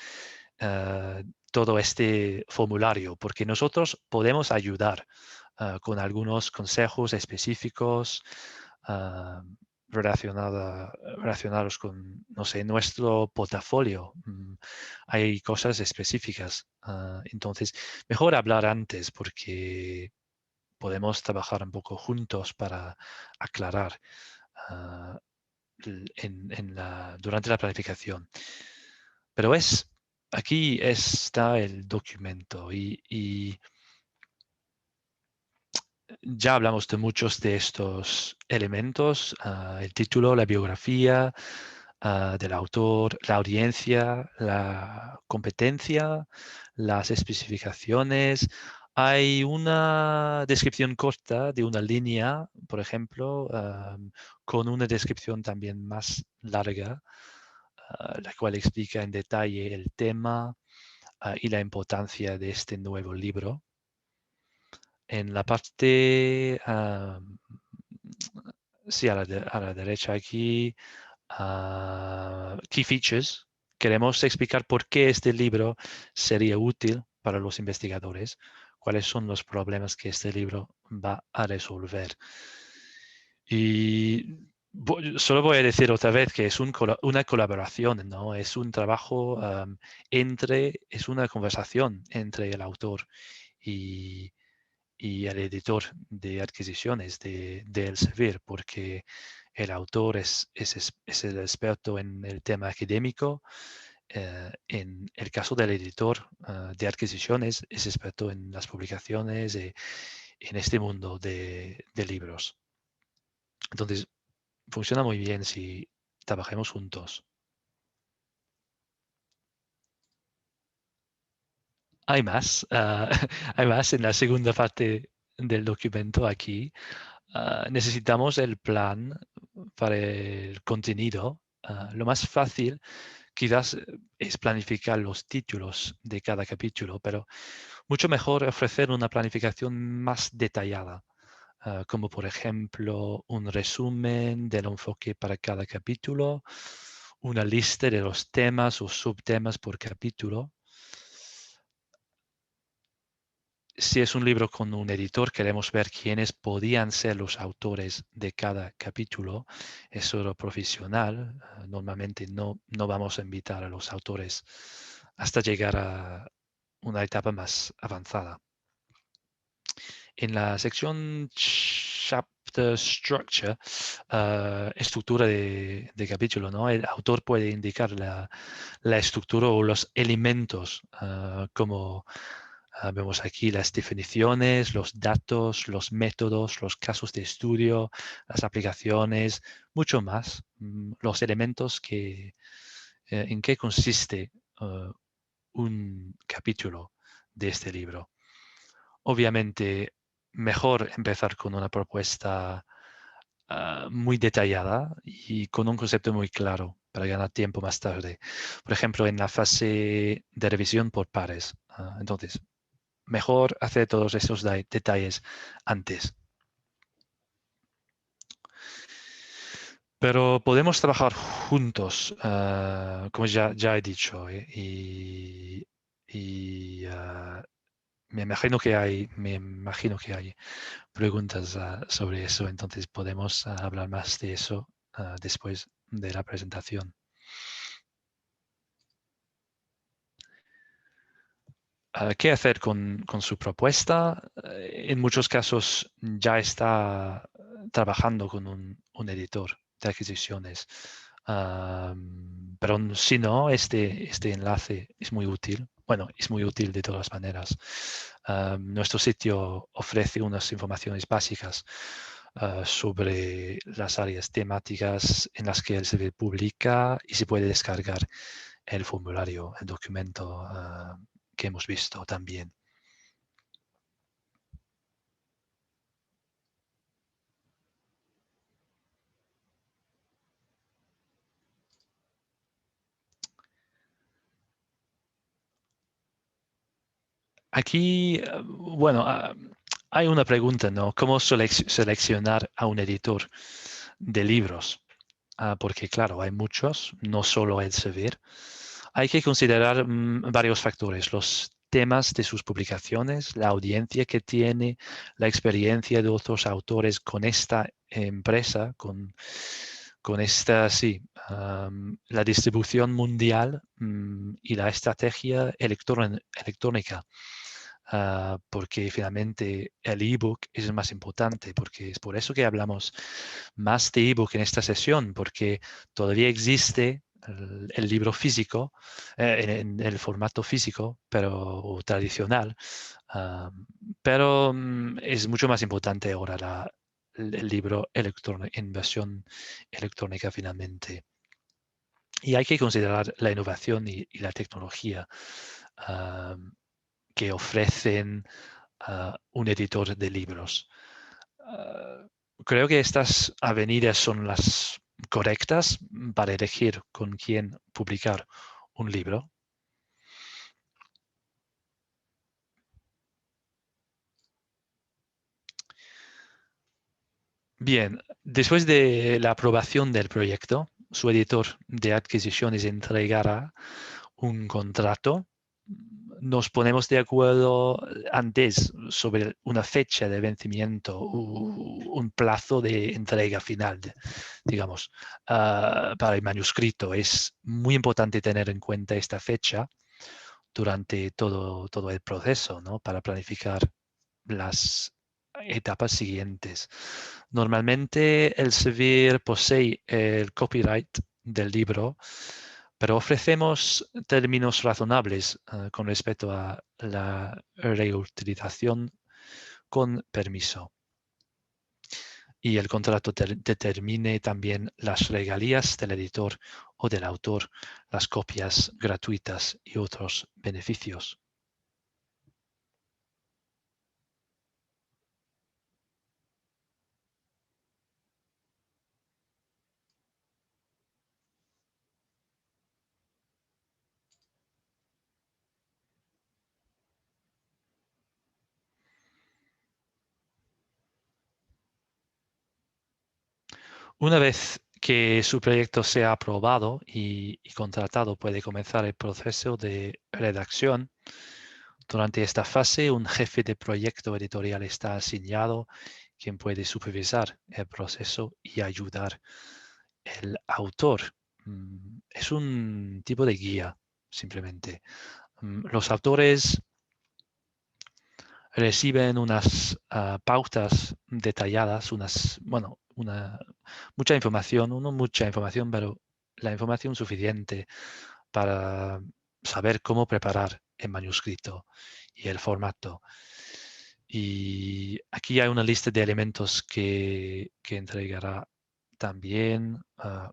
todo este formulario, porque nosotros podemos ayudar con algunos consejos específicos uh, relacionados con, no sé, nuestro portafolio. Hay cosas específicas. Entonces, mejor hablar antes porque podemos trabajar un poco juntos para aclarar uh, durante la planificación. Pero aquí está el documento y ya hablamos de muchos de estos elementos, el título, la biografía del autor, la audiencia, la competencia, las especificaciones. Hay una descripción corta de una línea, por ejemplo, con una descripción también más larga, la cual explica en detalle el tema y la importancia de este nuevo libro. En la parte, sí, a la derecha aquí, Key Features. Queremos explicar por qué este libro sería útil para los investigadores, cuáles son los problemas que este libro va a resolver. Y solo voy a decir otra vez que es una colaboración, ¿no? Es un trabajo es una conversación entre el autor y el editor de adquisiciones de Elsevier, porque el autor es el experto en el tema académico. En el caso del editor de adquisiciones, es experto en las publicaciones, en este mundo de libros. Entonces, funciona muy bien si trabajemos juntos. Hay más, hay más en la segunda parte del documento aquí. Necesitamos el plan para el contenido. Lo más fácil quizás es planificar los títulos de cada capítulo, pero mucho mejor ofrecer una planificación más detallada, como por ejemplo un resumen del enfoque para cada capítulo, una lista de los temas o subtemas por capítulo. Si es un libro con un editor, queremos ver quiénes podían ser los autores de cada capítulo. Es solo profesional. Normalmente no vamos a invitar a los autores hasta llegar a una etapa más avanzada. En la sección Chapter Structure, estructura de capítulo, ¿no? El autor puede indicar la estructura o los elementos como vemos aquí las definiciones, los datos, los métodos, los casos de estudio, las aplicaciones, mucho más. Los elementos en qué consiste un capítulo de este libro. Obviamente, mejor empezar con una propuesta muy detallada y con un concepto muy claro para ganar tiempo más tarde. Por ejemplo, en la fase de revisión por pares. Entonces, mejor hacer todos esos detalles antes. Pero podemos trabajar juntos, como ya he dicho, me imagino que hay preguntas sobre eso, entonces podemos hablar más de eso después de la presentación. ¿Qué hacer con su propuesta? En muchos casos ya está trabajando con un editor de adquisiciones. Pero si no, este enlace es muy útil. Bueno, es muy útil de todas maneras. Nuestro sitio ofrece unas informaciones básicas sobre las áreas temáticas en las que se publica y se puede descargar el formulario, el documento que hemos visto también. Aquí, bueno, hay una pregunta, ¿no? ¿Cómo seleccionar a un editor de libros? Porque, claro, hay muchos, no solo Elsevier. Hay que considerar varios factores, los temas de sus publicaciones, la audiencia que tiene, la experiencia de otros autores con esta empresa, con esta, sí, la distribución mundial y la estrategia electrónica. Porque finalmente el ebook es el más importante, porque es por eso que hablamos más de ebook en esta sesión, porque todavía existe el libro físico, en el formato físico, pero tradicional, pero es mucho más importante ahora el libro en versión electrónica finalmente. Y hay que considerar la innovación y la tecnología que ofrecen un editor de libros. Creo que estas avenidas son las correctas para elegir con quién publicar un libro. Bien, después de la aprobación del proyecto, su editor de adquisiciones entregará un contrato. Nos ponemos de acuerdo antes sobre una fecha de vencimiento, un plazo de entrega final, digamos, para el manuscrito. Es muy importante tener en cuenta esta fecha durante todo el proceso, ¿no? Para planificar las etapas siguientes. Normalmente Elsevier posee el copyright del libro, pero ofrecemos términos razonables con respecto a la reutilización con permiso. Y el contrato determine también las regalías del editor o del autor, las copias gratuitas y otros beneficios. Una vez que su proyecto sea aprobado y contratado, puede comenzar el proceso de redacción. Durante esta fase, un jefe de proyecto editorial está asignado, quien puede supervisar el proceso y ayudar al autor. Es un tipo de guía, simplemente. Los autores reciben unas pautas detalladas, mucha información, no mucha información, pero la información suficiente para saber cómo preparar el manuscrito y el formato. Y aquí hay una lista de elementos que entregará también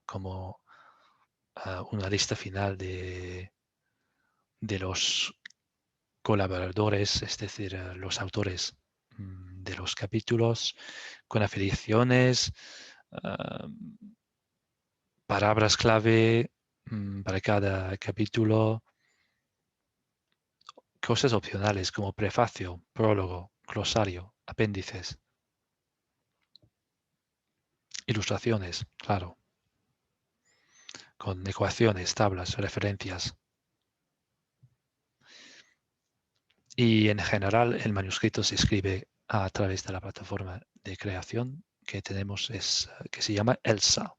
como una lista final de los colaboradores, es decir, los autores de los capítulos, con afiliaciones, palabras clave para cada capítulo, cosas opcionales como prefacio, prólogo, glosario, apéndices, ilustraciones, claro, con ecuaciones, tablas, referencias. Y en general el manuscrito se escribe a través de la plataforma de creación que tenemos, que se llama ELSA.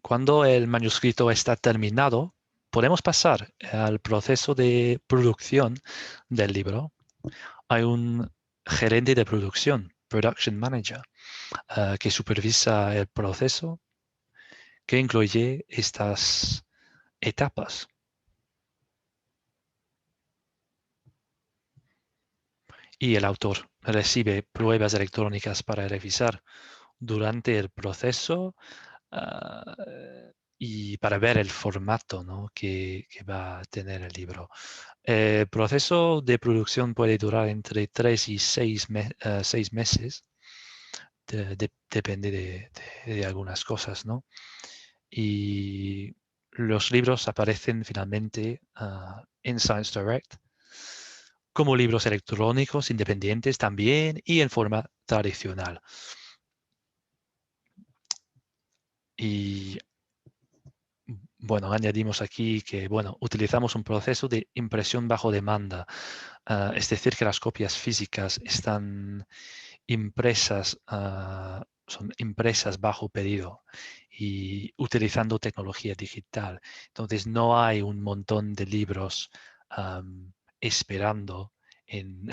Cuando el manuscrito está terminado, podemos pasar al proceso de producción del libro. Hay un gerente de producción, Production Manager, que supervisa el proceso, que incluye estas etapas. Y el autor recibe pruebas electrónicas para revisar durante el proceso y para ver el formato, ¿no?, que va a tener el libro. El proceso de producción puede durar entre 3 y 6 meses. Depende de algunas cosas, ¿no? Y los libros aparecen finalmente en Science Direct como libros electrónicos independientes también y en forma tradicional. Y bueno, añadimos aquí que, bueno, utilizamos un proceso de impresión bajo demanda, es decir, que las copias físicas están impresas, son impresas bajo pedido y utilizando tecnología digital. Entonces no hay un montón de libros esperando en,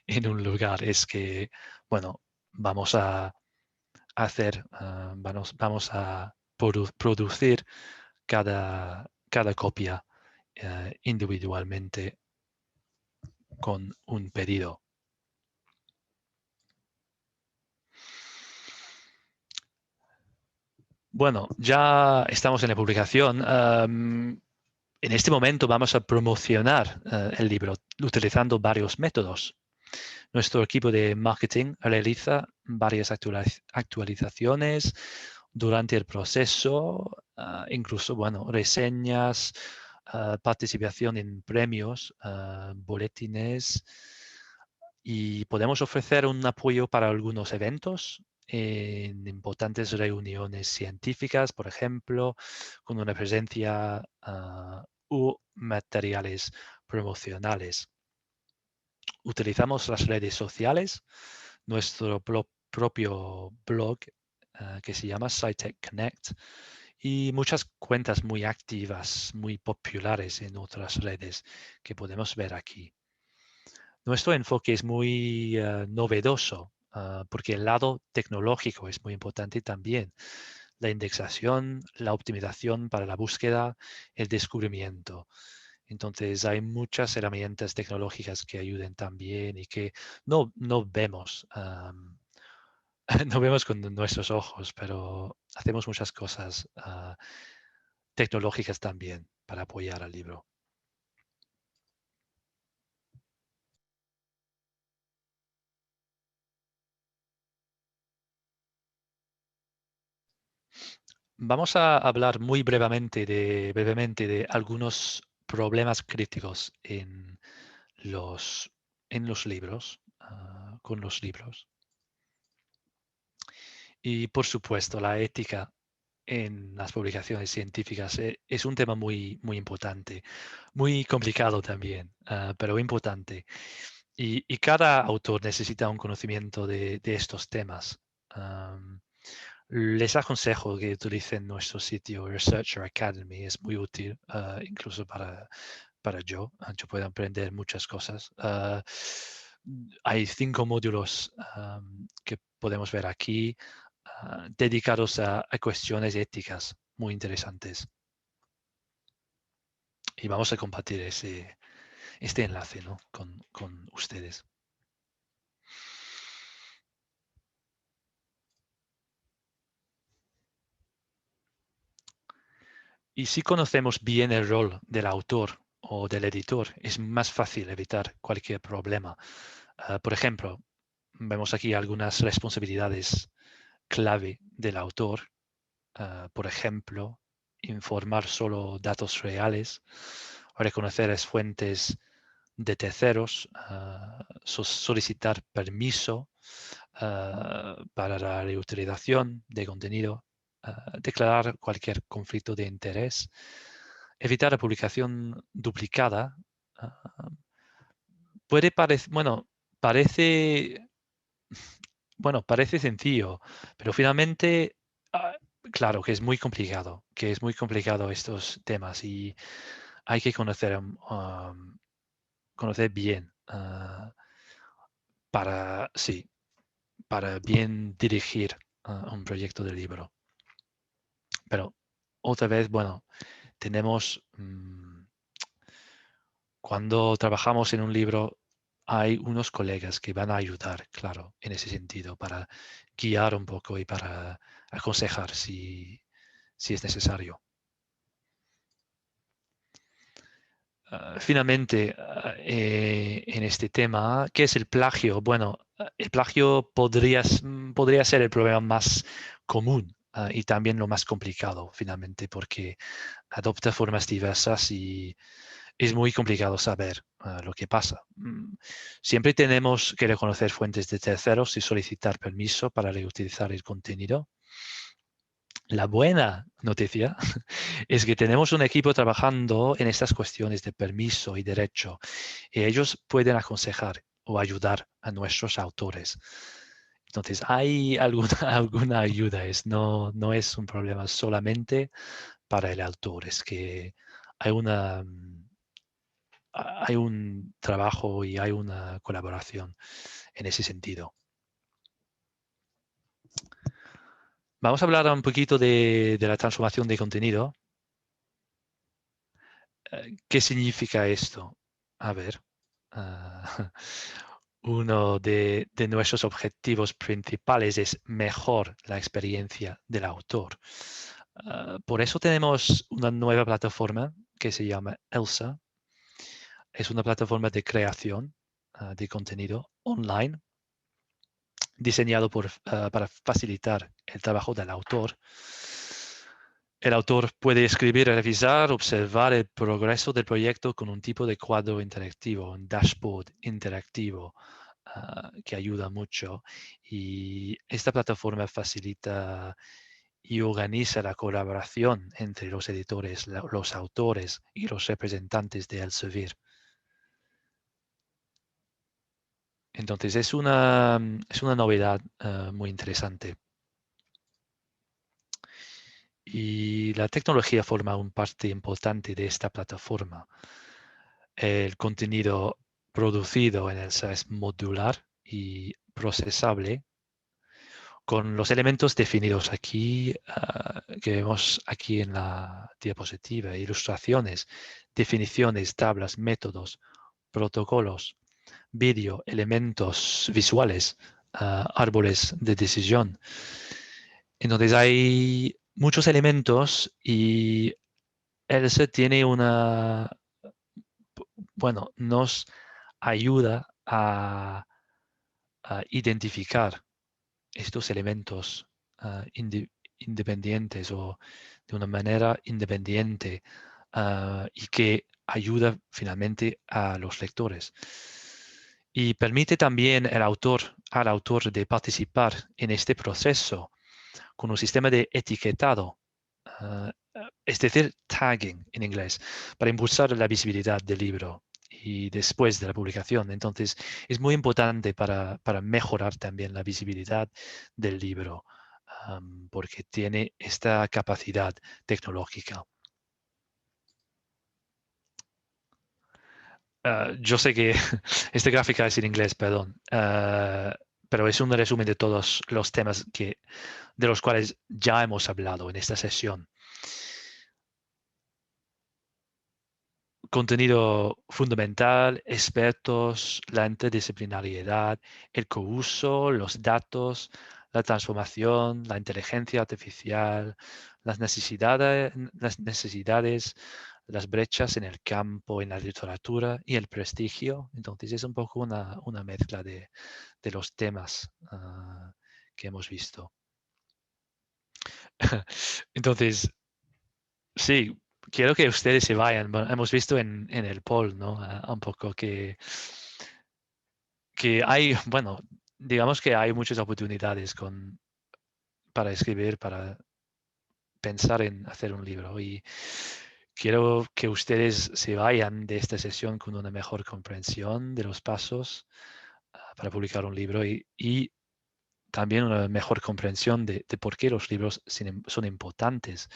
en un lugar. Es que, bueno, vamos a hacer, vamos a producir cada copia individualmente con un pedido. Bueno, ya estamos en la publicación. En este momento vamos a promocionar el libro utilizando varios métodos. Nuestro equipo de marketing realiza varias actualizaciones durante el proceso, incluso, bueno, reseñas, participación en premios, boletines, y podemos ofrecer un apoyo para algunos eventos en importantes reuniones científicas, por ejemplo, con una presencia u materiales promocionales. Utilizamos las redes sociales, nuestro propio blog que se llama SciTech Connect y muchas cuentas muy activas, muy populares en otras redes que podemos ver aquí. Nuestro enfoque es muy novedoso porque el lado tecnológico es muy importante también. La indexación, la optimización para la búsqueda, el descubrimiento. Entonces hay muchas herramientas tecnológicas que ayuden también y que no vemos, no vemos con nuestros ojos, pero hacemos muchas cosas tecnológicas también para apoyar al libro. Vamos a hablar muy brevemente de algunos problemas críticos en los libros, con los libros. Y por supuesto, la ética en las publicaciones científicas es un tema muy, muy importante, muy complicado también, pero importante. Y cada autor necesita un conocimiento de estos temas. Les aconsejo que utilicen nuestro sitio Researcher Academy, es muy útil, incluso para yo. Yo puedo aprender muchas cosas. Hay 5 módulos que podemos ver aquí dedicados a cuestiones éticas muy interesantes. Y vamos a compartir este enlace, ¿no?, con ustedes. Y si conocemos bien el rol del autor o del editor, es más fácil evitar cualquier problema. Por ejemplo, vemos aquí algunas responsabilidades clave del autor. Por ejemplo, informar solo datos reales, reconocer las fuentes de terceros, solicitar permiso para la reutilización de contenido, declarar cualquier conflicto de interés, evitar la publicación duplicada. Puede parecer, parece sencillo, pero finalmente, claro que es muy complicado, estos temas y hay que conocer bien para bien dirigir un proyecto de libro. Pero otra vez, tenemos, cuando trabajamos en un libro, hay unos colegas que van a ayudar, claro, en ese sentido, para guiar un poco y para aconsejar si es necesario. Finalmente, en este tema, ¿qué es el plagio? Bueno, el plagio podría ser el problema más común y también lo más complicado, finalmente, porque adopta formas diversas y es muy complicado saber lo que pasa. Siempre tenemos que reconocer fuentes de terceros y solicitar permiso para reutilizar el contenido. La buena noticia es que tenemos un equipo trabajando en estas cuestiones de permiso y derecho y ellos pueden aconsejar o ayudar a nuestros autores. Entonces, hay alguna ayuda, no es un problema solamente para el autor, es que hay hay un trabajo y hay una colaboración en ese sentido. Vamos a hablar un poquito de la transformación de contenido. ¿Qué significa esto? A ver, uno de nuestros objetivos principales es mejorar la experiencia del autor. Por eso tenemos una nueva plataforma que se llama ELSA. Es una plataforma de creación de contenido online diseñado para facilitar el trabajo del autor. El autor puede escribir, revisar, observar el progreso del proyecto con un tipo de cuadro interactivo, un dashboard interactivo que ayuda mucho. Y esta plataforma facilita y organiza la colaboración entre los editores, los autores y los representantes de Elsevier. Entonces es una novedad muy interesante. Y la tecnología forma una parte importante de esta plataforma. El contenido producido en ELSA es modular y procesable con los elementos definidos aquí, que vemos aquí en la diapositiva, ilustraciones, definiciones, tablas, métodos, protocolos, vídeo, elementos visuales, árboles de decisión. Entonces hay muchos elementos y ELSA tiene nos ayuda a identificar estos elementos independientes o de una manera independiente y que ayuda finalmente a los lectores. Y permite también al autor de participar en este proceso con un sistema de etiquetado, es decir, tagging en inglés, para impulsar la visibilidad del libro y después de la publicación. Entonces, es muy importante para mejorar también la visibilidad del libro, porque tiene esta capacidad tecnológica. Yo sé que esta gráfica es en inglés, perdón, pero es un resumen de todos los temas de los cuales ya hemos hablado en esta sesión. Contenido fundamental, expertos, la interdisciplinariedad, el co-uso, los datos, la transformación, la inteligencia artificial, las necesidades, las brechas en el campo, en la literatura y el prestigio. Entonces es un poco una mezcla de los temas que hemos visto. Entonces, sí, quiero que ustedes se vayan. Bueno, hemos visto en el poll, ¿no? Un poco que hay, bueno, digamos que hay muchas oportunidades para escribir, para pensar en hacer un libro. Y quiero que ustedes se vayan de esta sesión con una mejor comprensión de los pasos para publicar un libro y también una mejor comprensión de por qué los libros son importantes.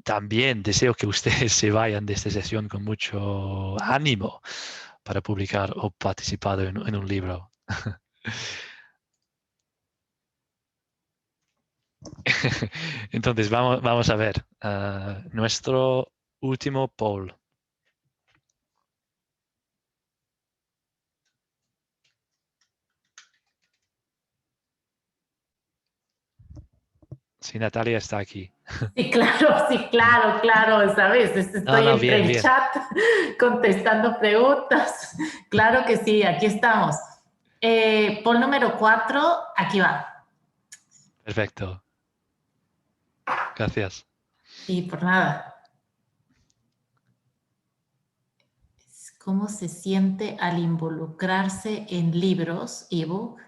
También deseo que ustedes se vayan de esta sesión con mucho ánimo para publicar o participar en un libro. Entonces, vamos a ver nuestro último poll. Sí, Natalia está aquí. Sí, claro, ¿sabes? No, Estoy no, entre bien, el bien. chat contestando preguntas. Claro que sí, aquí estamos. Por número 4, aquí va. Perfecto. Gracias. Sí, por nada. ¿Cómo se siente al involucrarse en libros, ebook,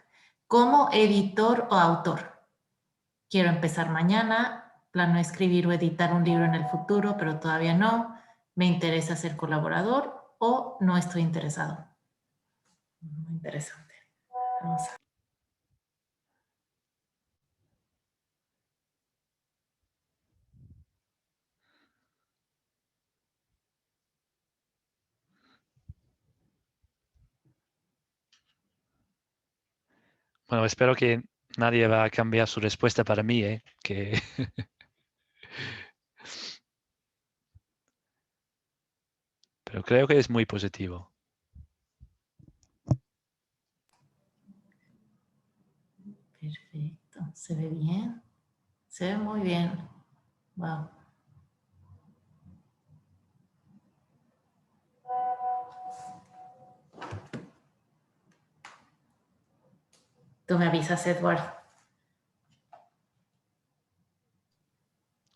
como editor o autor? Quiero empezar mañana, planeo escribir o editar un libro en el futuro, pero todavía no. Me interesa ser colaborador o no estoy interesado. Muy interesante. Vamos a... Bueno, espero que nadie va a cambiar su respuesta para mí, ¿eh? Pero creo que es muy positivo. Perfecto. ¿Se ve bien? Se ve muy bien. Wow. Tú me avisas, Edward.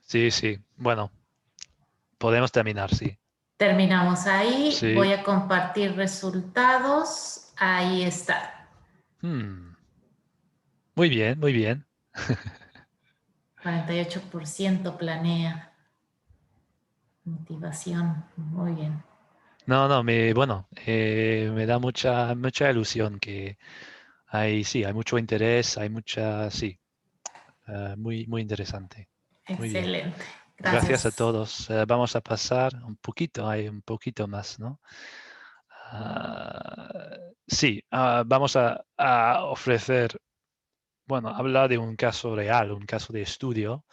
Sí, sí. Bueno, podemos terminar, sí. Terminamos ahí. Sí. Voy a compartir resultados. Ahí está. Muy bien, muy bien. 48% planea. Motivación. Muy bien. No, no, me da mucha ilusión que sí, hay mucho interés, sí, muy interesante. Muy bien. Excelente. Gracias a Gracias. todos. Vamos a pasar hay un poquito más, ¿no? Sí, vamos a ofrecer, bueno, hablar de un caso real, un caso de estudio.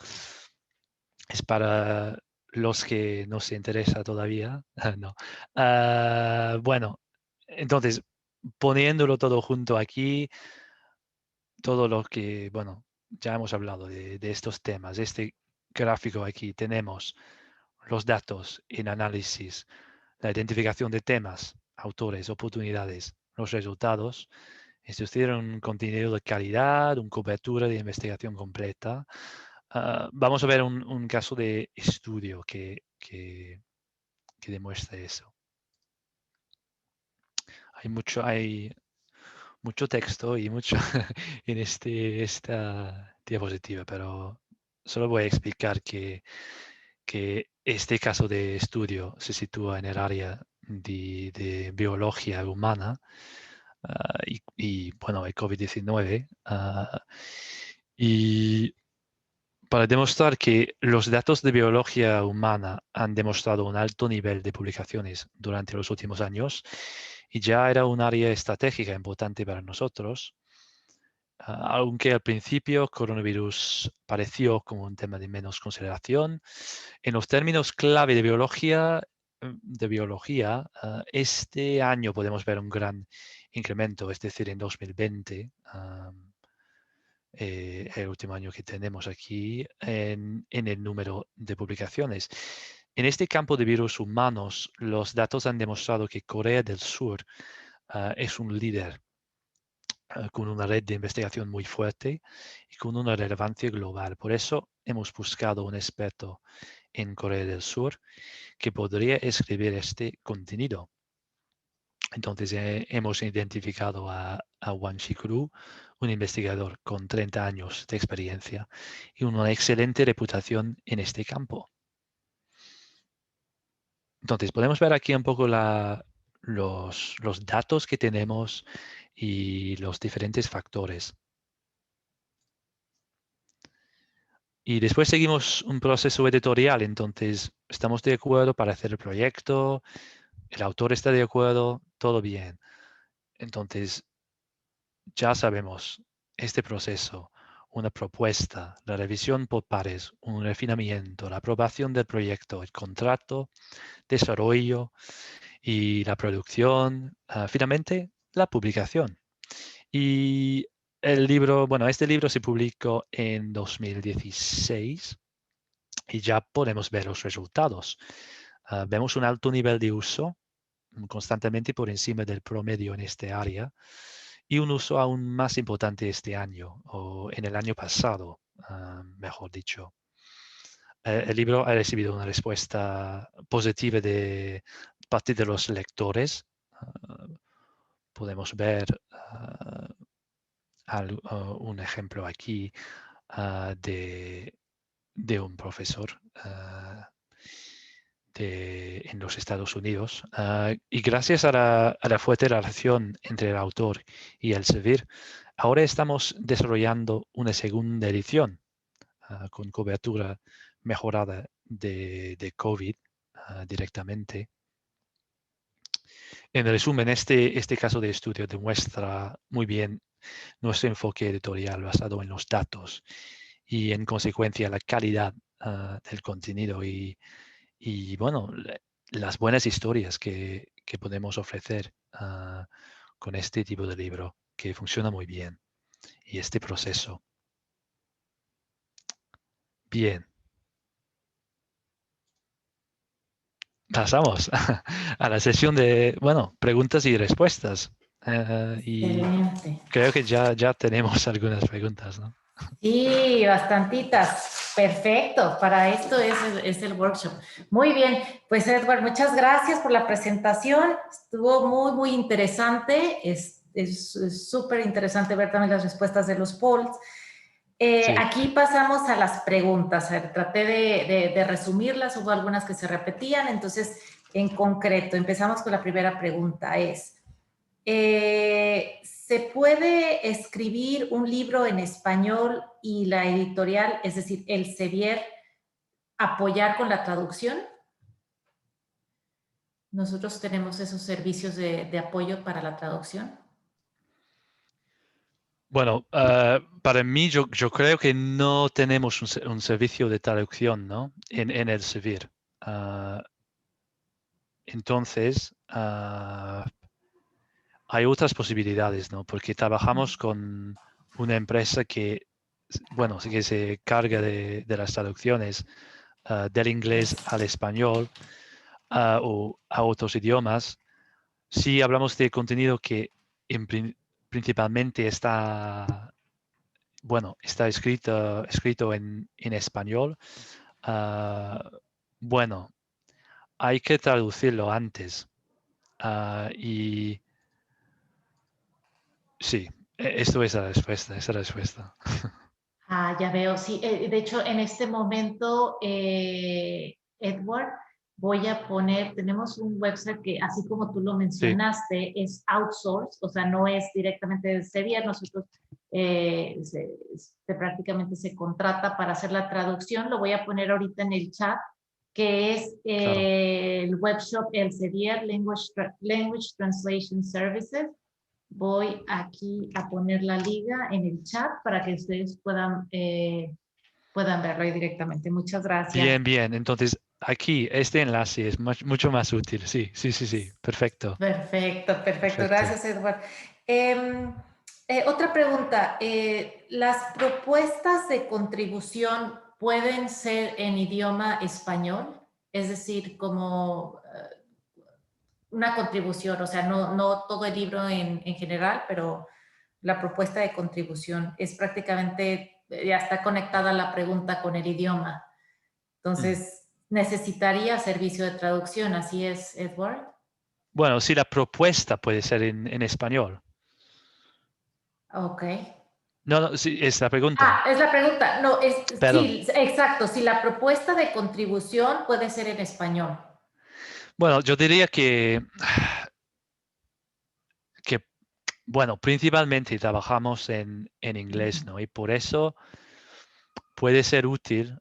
Es para los que no se interesa todavía. No. Bueno, entonces, poniéndolo todo junto aquí, todo lo que, bueno, ya hemos hablado de estos temas. Este gráfico aquí tenemos los datos en análisis, la identificación de temas, autores, oportunidades, los resultados. Es decir, un contenido de calidad, una cobertura de investigación completa. Vamos a ver un caso de estudio que demuestra eso. Hay mucho texto y mucho en esta diapositiva, pero solo voy a explicar que este caso de estudio se sitúa en el área de biología humana bueno, el COVID-19. Y para demostrar que los datos de biología humana han demostrado un alto nivel de publicaciones durante los últimos años y ya era un área estratégica importante para nosotros, aunque al principio coronavirus pareció como un tema de menos consideración, en los términos clave de biología, este año podemos ver un gran incremento, es decir, en 2020. El último año que tenemos aquí en el número de publicaciones. En este campo de virus humanos, los datos han demostrado que Corea del Sur es un líder con una red de investigación muy fuerte y con una relevancia global. Por eso hemos buscado un experto en Corea del Sur que podría escribir este contenido. Entonces hemos identificado a Wang Shikru, un investigador con 30 años de experiencia y una excelente reputación en este campo. Entonces podemos ver aquí un poco los datos que tenemos y los diferentes factores. Y después seguimos un proceso editorial, entonces estamos de acuerdo para hacer el proyecto, el autor está de acuerdo, todo bien. Entonces ya sabemos este proceso, una propuesta, la revisión por pares, un refinamiento, la aprobación del proyecto, el contrato, desarrollo y la producción, finalmente la publicación. Y el libro, bueno, este libro se publicó en 2016 y ya podemos ver los resultados. Vemos un alto nivel de uso, constantemente por encima del promedio en este área, y un uso aún más importante este año, o en el año pasado, mejor dicho. El libro ha recibido una respuesta positiva de parte de los lectores. Podemos ver un ejemplo aquí de un profesor en los Estados Unidos. Y gracias a la fuerte relación entre el autor y el Elsevier, ahora estamos desarrollando una segunda edición con cobertura mejorada de COVID directamente. En resumen, este caso de estudio demuestra muy bien nuestro enfoque editorial basado en los datos y en consecuencia la calidad del contenido y bueno, las buenas historias que podemos ofrecer con este tipo de libro, que funciona muy bien. Y este proceso. Bien, pasamos a la sesión de, bueno, preguntas y respuestas. Y Excelente. creo que ya tenemos algunas preguntas, ¿no? Sí, bastantitas. Perfecto, para esto es el workshop. Muy bien, pues Edward, muchas gracias por la presentación. Estuvo muy, muy interesante. Es súper interesante ver también las respuestas de los polls. Sí, Aquí pasamos a las preguntas. Traté de resumirlas, hubo algunas que se repetían, entonces, en concreto, empezamos con la primera pregunta. ¿Se puede escribir un libro en español y la editorial, es decir, Elsevier, apoyar con la traducción? Nosotros tenemos esos servicios de apoyo para la traducción. bueno, para mí yo creo que no tenemos un servicio de traducción, ¿no? En Elsevier. Entonces, hay otras posibilidades, ¿no? Porque trabajamos con una empresa que, bueno, sí que se carga de las traducciones del inglés al español o a otros idiomas. Si hablamos de contenido que principalmente está, bueno, está escrito en español, ah, bueno, hay que traducirlo antes. Y sí, esto es la respuesta, esa es la respuesta. Ah, ya veo, sí. De hecho, en este momento, Edward, voy a poner, tenemos un website que, así como tú lo Sí, mencionaste, es outsourced, o sea, no es directamente de Sevier, nosotros prácticamente se contrata para hacer la traducción. Lo voy a poner ahorita en el chat, que es claro. el webshop Elsevier Language Translation Services. Voy aquí a poner la liga en el chat para que ustedes puedan verlo ahí directamente. Muchas gracias. Bien, bien. Entonces, aquí este enlace es mucho más útil. Sí, sí, sí, sí. Perfecto, Perfecto, perfecto. perfecto. Gracias, Edward. Em, otra pregunta. ¿Las propuestas de contribución pueden ser en idioma español? Es decir, como una contribución, o sea, no todo el libro en general, pero la propuesta de contribución es prácticamente, ya está conectada la pregunta con el idioma. Entonces, necesitaría servicio de traducción, ¿así es, Edward? Bueno, sí, la propuesta puede ser en español. Ok. No, no, sí, es la pregunta. Ah, es la pregunta. No, Perdón. sí, exacto. Si la propuesta de contribución puede ser en español. Bueno, yo diría que bueno, principalmente trabajamos en inglés, ¿no? Y por eso puede ser útil.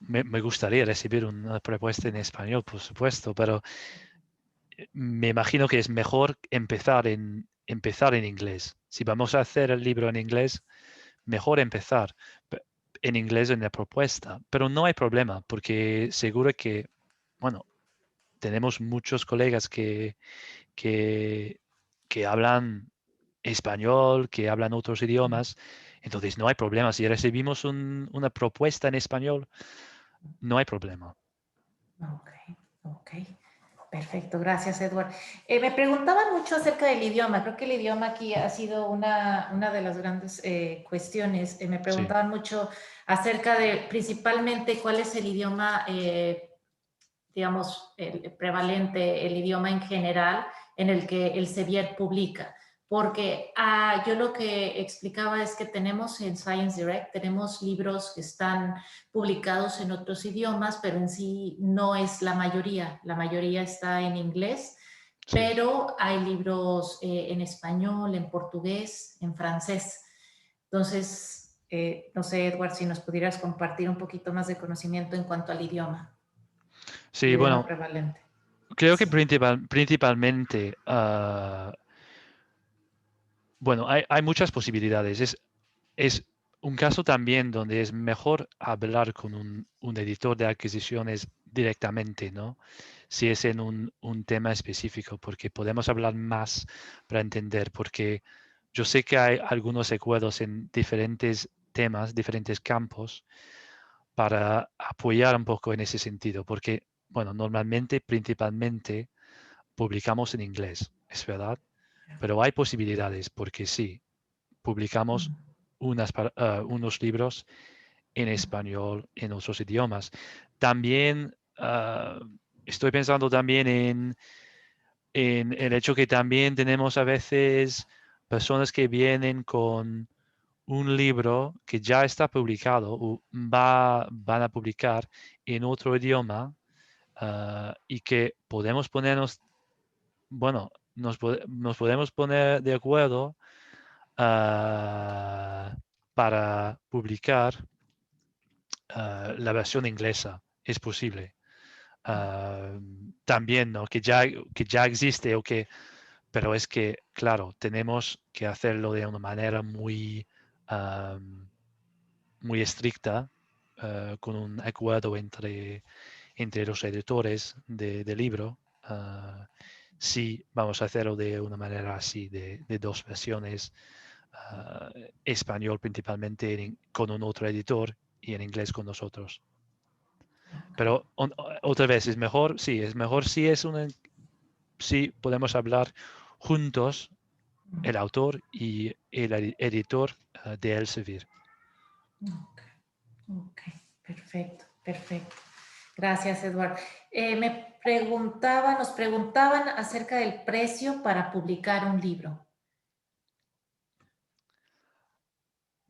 Me gustaría recibir una propuesta en español, por supuesto, pero me imagino que es mejor empezar en inglés. Si vamos a hacer el libro en inglés, mejor empezar en inglés en la propuesta. Pero no hay problema, porque seguro que, bueno, tenemos muchos colegas que, que hablan español, que hablan otros idiomas. Entonces no hay problema. Si recibimos una propuesta en español, no hay problema. Ok, ok. Perfecto, gracias, Edward. Me preguntaban mucho acerca del idioma. Creo que el idioma aquí ha sido una de las grandes cuestiones. Me Sí, preguntaban mucho acerca de principalmente cuál es el idioma, digamos, el prevalente, el idioma en general en el que el Sevier publica. Porque yo lo que explicaba es que tenemos en Science Direct, tenemos libros que están publicados en otros idiomas, pero en sí no es la mayoría está en inglés, sí. pero hay libros en español, en portugués, en francés. Entonces, no sé, Edward, si nos pudieras compartir un poquito más de conocimiento en cuanto al idioma, el Sí, idioma bueno, prevalente. creo que Sí. principalmente, bueno, hay muchas posibilidades. Es un caso también donde es mejor hablar con un editor de adquisiciones directamente, ¿no? Si es en un tema específico, porque podemos hablar más para entender, porque yo sé que hay algunos acuerdos en diferentes temas, diferentes campos, para apoyar un poco en ese sentido, porque, bueno, normalmente, principalmente, publicamos en inglés, es verdad, pero hay posibilidades, porque sí, publicamos unos libros en español, en otros idiomas. También estoy pensando también en el hecho que también tenemos a veces personas que vienen con un libro que ya está publicado o van a publicar en otro idioma y que podemos ponernos, bueno, nos podemos poner de acuerdo para publicar la versión inglesa. Es posible. Ah, también, ¿no? Que ya existe pero es que, claro, tenemos que hacerlo de una manera ah, muy estricta, con un acuerdo entre los editores de libro. Si vamos a hacerlo de una manera así, de dos versiones, español principalmente con un otro editor y en inglés con nosotros. Pero otra vez, es mejor, sí, es mejor si podemos hablar juntos, el autor y el editor de Elsevier. Ok, ok, perfecto, perfecto. Gracias, Edward. Nos preguntaban acerca del precio para publicar un libro.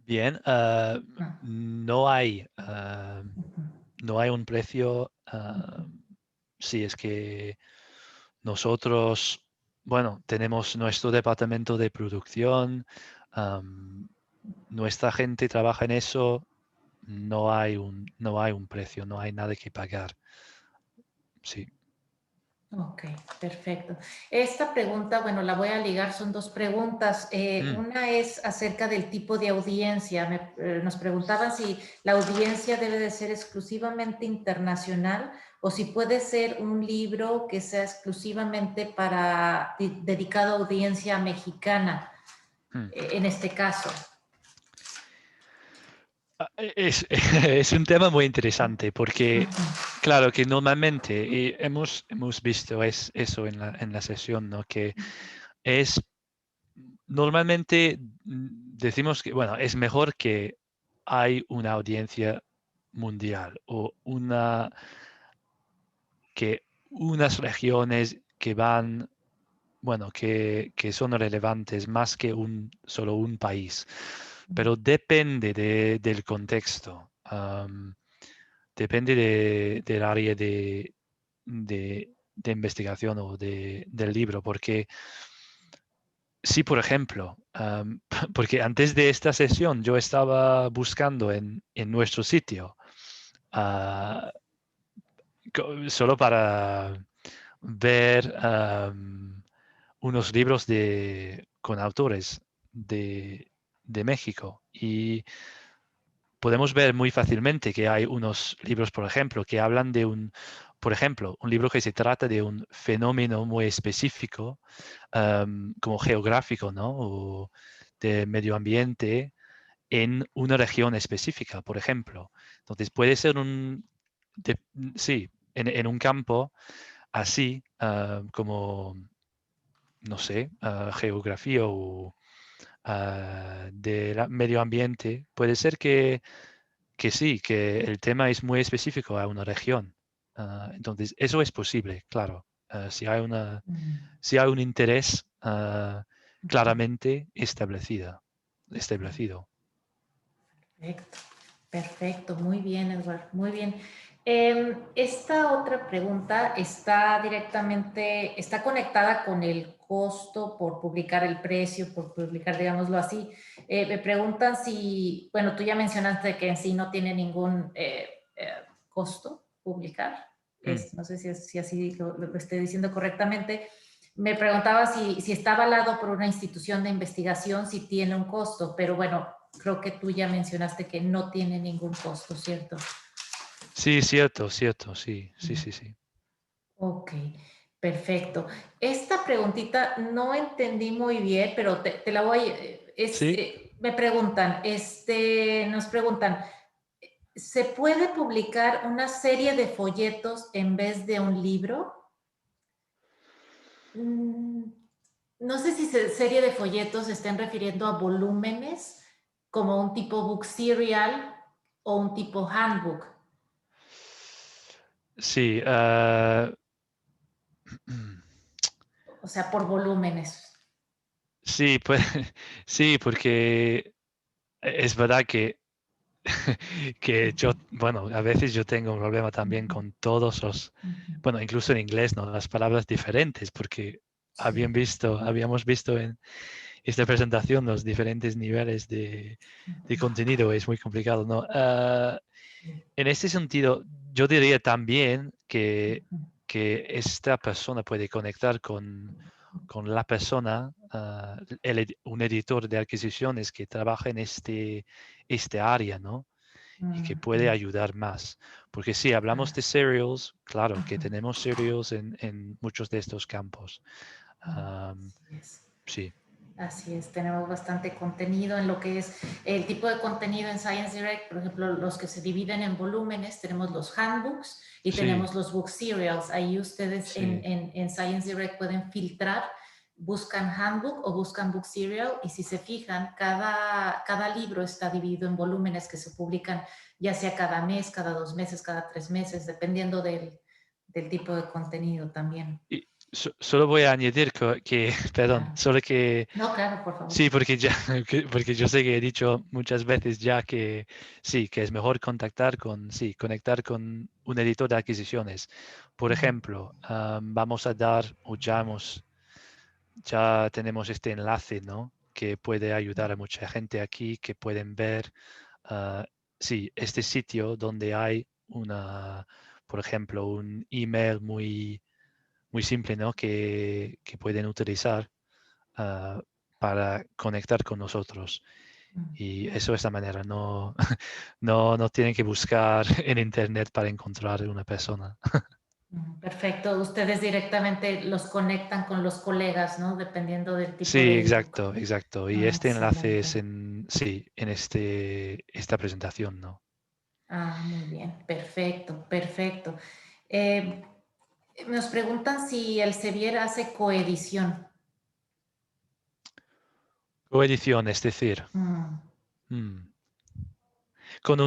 Bien, Ah, no hay, ujú, no hay un precio. ujú. Si es que nosotros, bueno, tenemos nuestro departamento de producción, nuestra gente trabaja en eso, no hay un precio, no hay nada que pagar. Sí. Ok, perfecto. Esta pregunta, bueno, la voy a ligar, son dos preguntas. Mm. Una es acerca del tipo de audiencia. Nos preguntaban si la audiencia debe de ser exclusivamente internacional o si puede ser un libro que sea exclusivamente dedicado a audiencia mexicana, Mm. en este caso. Es un tema muy interesante porque, Ujú, claro, que normalmente y hemos visto eso en la sesión, ¿no? Que es Normalmente decimos que, bueno, es mejor que hay una audiencia mundial o que unas regiones que van, bueno, que son relevantes más que solo un país. Pero depende del contexto, depende del área de investigación o del libro, porque sí, por ejemplo, porque antes de esta sesión yo estaba buscando en nuestro sitio, ah, solo para ver unos libros con autores de México y podemos ver muy fácilmente que hay unos libros, por ejemplo, que hablan por ejemplo, un libro que se trata de un fenómeno muy específico, como geográfico, ¿no? O de medio ambiente en una región específica, por ejemplo. Entonces puede ser sí, en un campo así, como, no sé, geografía o de medio ambiente, puede ser que sí, que el tema es muy específico a una región. Entonces, eso es posible, claro. Si hay un interés claramente establecido. Perfecto, perfecto, muy bien, Edward, muy bien. Esta otra pregunta está conectada con el costo por publicar el precio, por publicar, digámoslo así. Me preguntan si, bueno, tú ya mencionaste que en sí no tiene ningún costo publicar. Mm. No sé si así lo estoy diciendo correctamente. Me preguntaba si está avalado por una institución de investigación, si tiene un costo, pero bueno, creo que tú ya mencionaste que no tiene ningún costo, ¿cierto? Sí, cierto, cierto, sí, sí, sí, sí. Ok, perfecto. Esta preguntita no entendí muy bien, pero te la voy, Sí, me preguntan, nos preguntan, ¿se puede publicar una serie de folletos en vez de un libro? Mm, no sé si serie de folletos se estén refiriendo a volúmenes como un tipo book serial o un tipo handbook. sí. O sea, por volúmenes. Sí, pues, sí, porque es verdad que, que yo, bueno, a veces yo tengo un problema también Ujú, con todos ujú. bueno, incluso en inglés, ¿no? Las palabras diferentes, porque Sí. habíamos visto en esta presentación los diferentes niveles de contenido, es muy complicado, ¿no? Sí. En este sentido, yo diría también Ujú, que esta persona puede conectar con la persona, un editor de adquisiciones que trabaja en este área, ¿no? Y que puede ujú, ayudar más. Porque si hablamos claro. de serials, claro que Ujú, tenemos serials en muchos de estos campos. Am, así es. sí, Así es, tenemos bastante contenido en lo que es el tipo de contenido en Science Direct, por ejemplo, los que se dividen en volúmenes, tenemos los handbooks y sí, tenemos los book serials. Ahí ustedes sí. en Science Direct pueden filtrar, buscan handbook o buscan book serial y si se fijan, cada libro está dividido en volúmenes que se publican ya sea cada mes, cada 2 meses, cada 3 meses, dependiendo del tipo de contenido también. Y solo voy a añadir perdón, Claro. solo que No, claro, por favor. sí, porque ya, porque yo sé que he dicho muchas veces ya que sí, que es mejor sí, conectar con un editor de adquisiciones. Por ejemplo, vamos a dar, o ya tenemos este enlace, ¿no? Que puede ayudar a mucha gente aquí que pueden ver, ah, sí, este sitio donde hay por ejemplo, un email muy simple, ¿no? Que pueden utilizar ah, para conectar con nosotros. Y eso es la manera, no, no tienen que buscar en internet para encontrar una persona. Perfecto. Ustedes directamente los conectan con los colegas, ¿no? Dependiendo del tipo Sí, de ebook. exacto, exacto. Y Ah, este enlace es excelente. sí, en esta presentación, ¿no? Ah, muy bien. Perfecto, perfecto. Eh, nos preguntan si el Sevier hace coedición. Coedición, es decir, Mm, mm, con sí.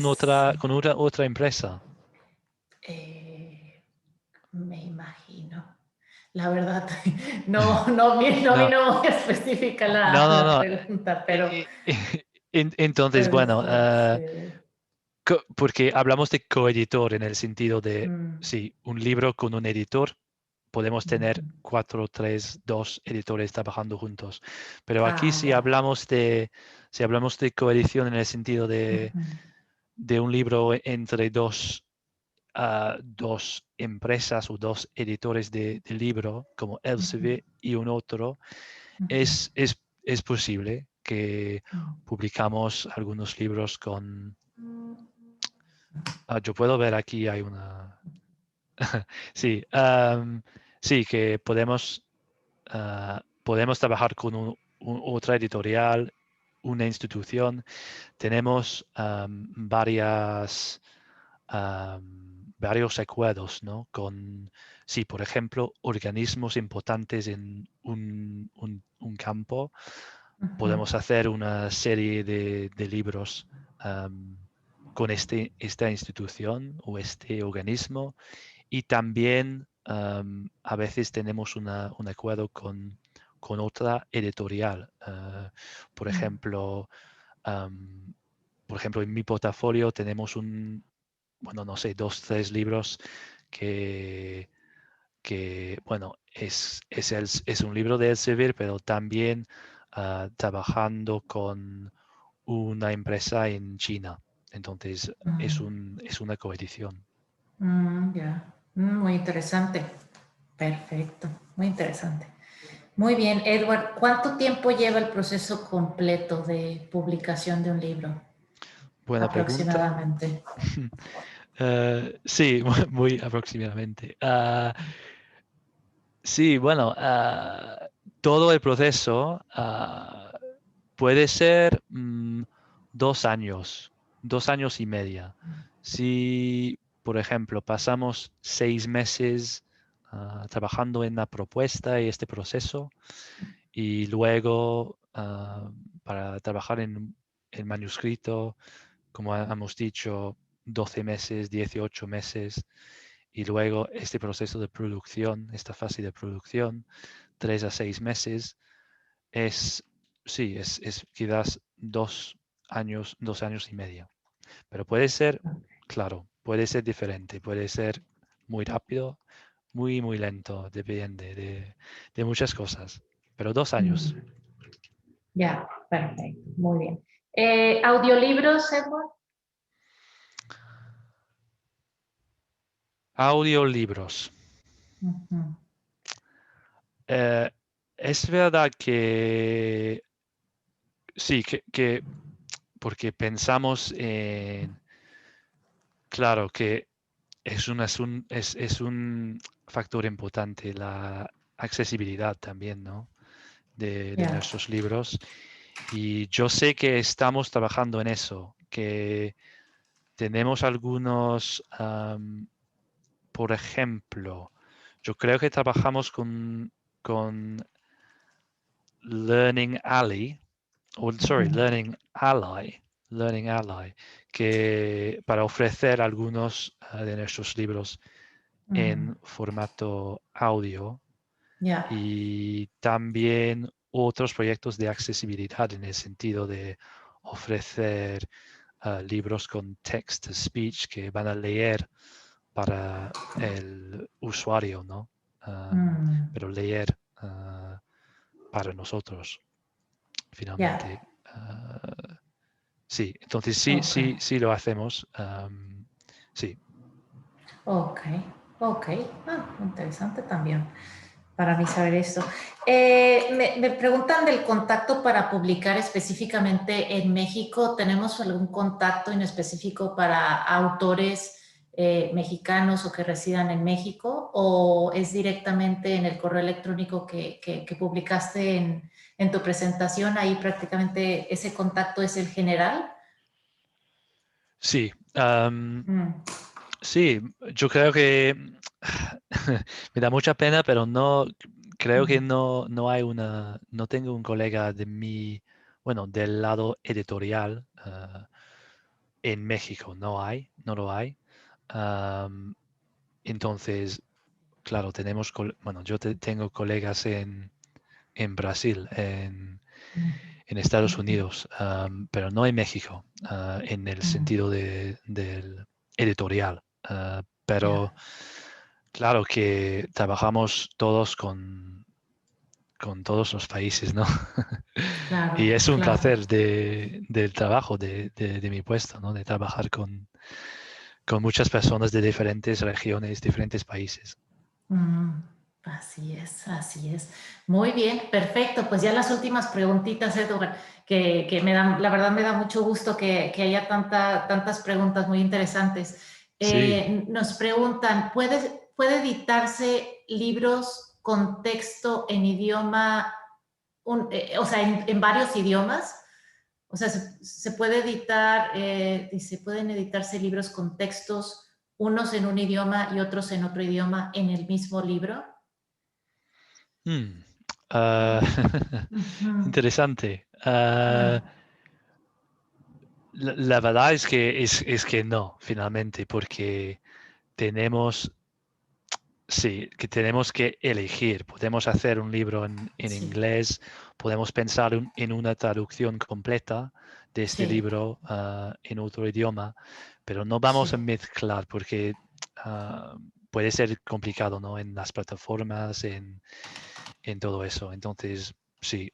otra empresa. Eh, Me imagino. La verdad, no No, vino muy específica no, no, la no. pregunta, E- e- Entonces, pero bueno, sí. porque hablamos de coeditor en el sentido de, Mm, sí, un libro con un editor, podemos tener ujú. 4, 3, 2 editores trabajando juntos. Pero aquí Ah, ya. si hablamos de coedición en el sentido Ujú, de un libro entre dos empresas o dos editores de libro, como ujú, Elsevier y un otro, ujú, es posible que ujú. publicamos algunos libros yo puedo ver aquí, hay una... Sí, sí, que podemos trabajar con otra editorial, una institución. Tenemos varios acuerdos, ¿no? Con, sí, por ejemplo, organismos importantes en un campo. Ujú, Podemos hacer una serie de libros con esta institución o este organismo y también a veces tenemos un acuerdo con otra editorial. Por mm, ejemplo, en mi portafolio tenemos bueno, no sé, dos, tres libros que, bueno, es un libro de Elsevier, pero también trabajando con una empresa en China. Entonces, mm, es una coedición. ya. Muy interesante. Perfecto. Muy interesante. Muy bien, Edward. ¿Cuánto tiempo lleva el proceso completo de publicación de un libro? Buena pregunta. Aproximadamente. Sí, muy aproximadamente. Sí, bueno, todo el proceso puede ser 2 años, 2 años y media. Si, por ejemplo, pasamos 6 meses trabajando en la propuesta y este proceso, y luego para trabajar en el manuscrito, como hemos dicho, 12 meses, 18 meses, y luego este proceso de producción, esta fase de producción, 3 a 6 meses, es, sí, es quizás 2 años, 2 años y medio. Pero puede ser, claro, puede ser diferente, puede ser muy rápido, muy, muy lento, depende de muchas cosas. Pero 2 años. Mm, ya, perfecto. Muy bien. ¿Audiolibros, Edward? Audiolibros. Ujú, Eh, es verdad que sí, porque pensamos en, claro, que es un factor importante la accesibilidad también, ¿no? De ya. nuestros libros. Y yo sé que estamos trabajando en eso, que tenemos algunos, por ejemplo, yo creo que trabajamos con Learning Alley, o sorry, Ujú, Learning Ally, que para ofrecer algunos de nuestros libros ujú, en formato audio ya. y también otros proyectos de accesibilidad en el sentido de ofrecer libros con text to speech que van a leer para el usuario, ¿no? Mm, Pero leer para nosotros, ya. finalmente. Sí, entonces sí, Ok. sí, sí lo hacemos. Sí, Ok. Ok. Interesante también para mí saber esto. Me preguntan del contacto para publicar específicamente en México. ¿Tenemos algún contacto en específico para autores mexicanos o que residan en México? ¿O es directamente en el correo electrónico que publicaste en tu presentación? Ahí prácticamente ese contacto es el general. sí. Mm, Sí, yo creo que me da mucha pena, pero no creo que mm, no hay no tengo un colega de mi bueno, del lado editorial, en México no lo hay. Am, entonces, claro, bueno, tengo colegas en Brasil, en Estados Ujú, Unidos, pero no en México, en el ujú. sentido del editorial. Pero Ya, claro que trabajamos todos con todos los países, ¿no? Y claro, es un claro. placer del trabajo de mi puesto, ¿no? De trabajar con muchas personas de diferentes regiones, diferentes países. Mm, así es, así es. Muy bien, perfecto. Pues ya las últimas preguntitas, Edward, que me dan, la verdad me da mucho gusto que haya tantas preguntas muy interesantes. Sí, Nos preguntan, ¿puede editarse libros con texto en idioma, o sea, en varios idiomas? O sea, se puede editar, dice, pueden editarse libros con textos, unos en un idioma y otros en otro idioma en el mismo libro. Mm, ah, Ujú. interesante. Ah, La verdad es que no, finalmente, porque tenemos, sí, que tenemos que elegir. Podemos hacer un libro en sí, inglés, podemos pensar en una traducción completa de este sí, libro en otro idioma, pero no vamos a sí. mezclar porque puede ser complicado, ¿no? En las plataformas, en todo eso. Entonces, sí,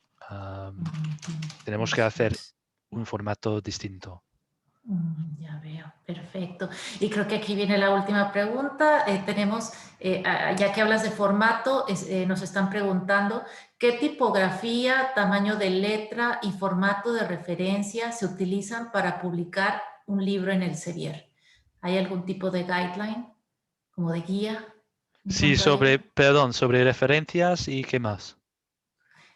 tenemos que hacer Perfecto. un formato distinto. Ya veo, perfecto. Y creo que aquí viene la última pregunta. Tenemos, ya que hablas de formato, nos están preguntando qué tipografía, tamaño de letra y formato de referencia se utilizan para publicar un libro en el Elsevier. ¿Hay algún tipo de guideline, como de guía en Sí, cuanto a ello? perdón, sobre referencias y qué más.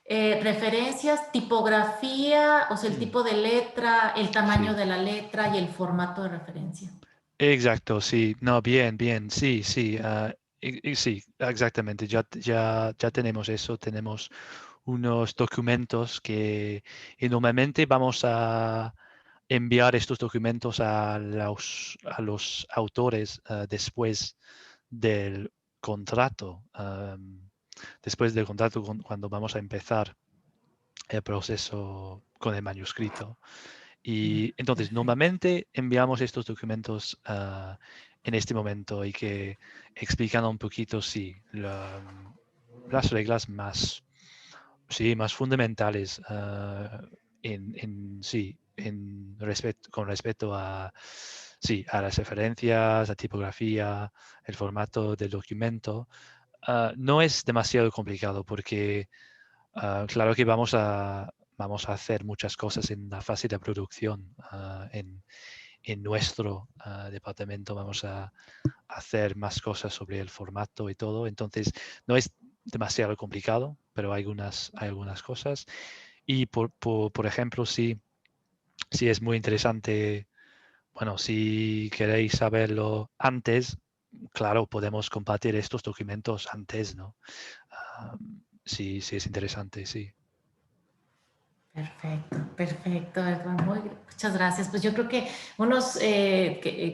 Referencias, tipografía, o sea, el Mm, tipo de letra, el tamaño sí. de la letra y el formato de referencia. Exacto, sí, no, bien, bien, sí, sí, sí, exactamente, ya tenemos eso, tenemos unos documentos y normalmente vamos a enviar estos documentos a los autores después del contrato, después del contrato cuando vamos a empezar el proceso con el manuscrito. Bien, Y entonces, perfecto. normalmente enviamos estos documentos en este momento y que explican un poquito, sí, las reglas más, sí, más fundamentales sí, con respecto a, sí, a las referencias, la tipografía, el formato del documento. No es demasiado complicado porque claro que vamos a hacer muchas cosas en la fase de producción. En nuestro departamento vamos a hacer más cosas sobre el formato y todo. Entonces, no es demasiado complicado, pero hay algunas cosas. Y por ejemplo, si es muy interesante, bueno, si queréis saberlo antes, claro, podemos compartir estos documentos antes, ¿no? Ah, sí, sí es interesante, sí. Perfecto, perfecto, Edward. Muchas gracias. Pues yo creo que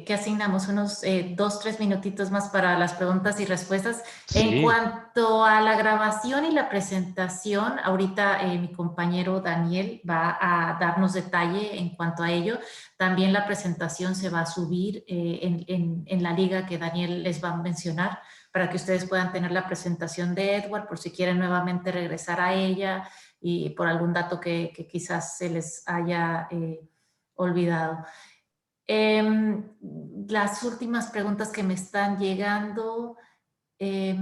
que asignamos unos 2, 3 minutitos más para las preguntas y respuestas. En Sí, cuanto a la grabación y la presentación, ahorita mi compañero Daniel va a darnos detalle en cuanto a ello. También la presentación se va a subir en la liga que Daniel les va a mencionar para que ustedes puedan tener la presentación de Edward por si quieren nuevamente regresar a ella y por algún dato que quizás se les haya olvidado. Eh, las últimas preguntas que me están llegando. Eh,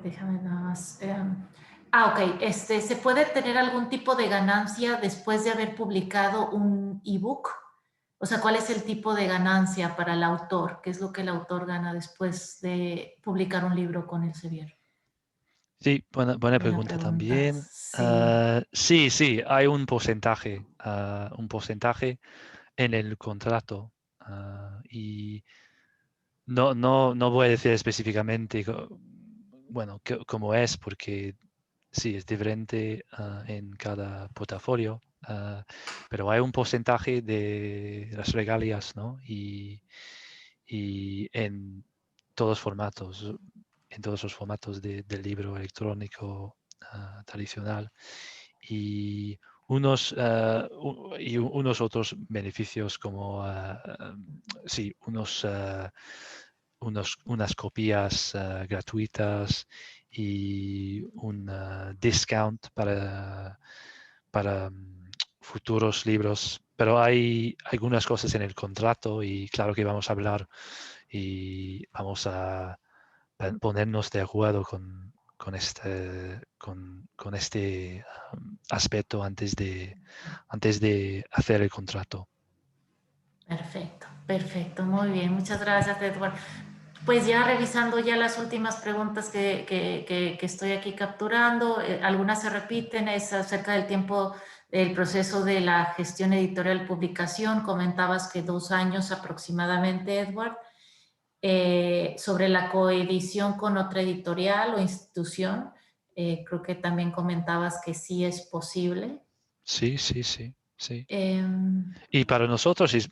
déjame nada más. Ok. ¿Se puede tener algún tipo de ganancia después de haber publicado un ebook? O sea, ¿cuál es el tipo de ganancia para el autor? ¿Qué es lo que el autor gana después de publicar un libro con Elsevier? sí, buena Buena pregunta pregunta. también. Sí. Sí, sí, hay un porcentaje en el contrato. Y no voy a decir específicamente, bueno, cómo es, porque sí, es diferente en cada portafolio, pero hay un porcentaje de las regalías, ¿no? Y en todos formatos, en todos los formatos del libro electrónico tradicional. Y unos otros beneficios como sí, unas copias gratuitas y un discount para futuros libros. Pero hay algunas cosas en el contrato y claro que vamos a hablar y vamos a ponernos de acuerdo con este aspecto antes de hacer el contrato. Perfecto, perfecto, muy bien, muchas gracias, Edward. Pues ya revisando ya las últimas preguntas que estoy aquí capturando, algunas se repiten, es acerca del tiempo del proceso de la gestión editorial publicación, comentabas que 2 años aproximadamente, Edward. Sobre la coedición con otra editorial o institución, creo que también comentabas que sí es posible. Sí, sí, sí, sí. Em, Y para nosotros es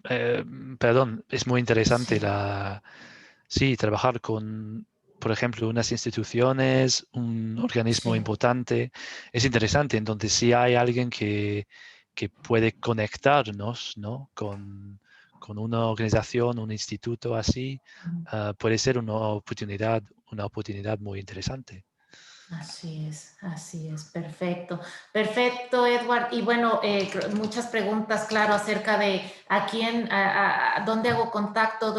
muy interesante sí, sí, trabajar con, por ejemplo, unas instituciones, un organismo sí. importante. Es interesante. Entonces, si hay alguien que puede conectarnos, ¿no? con una organización, un instituto así, puede ser una oportunidad muy interesante. Así es, perfecto. Perfecto, Edward. Y bueno, muchas preguntas, claro, acerca de a quién, dónde hago contacto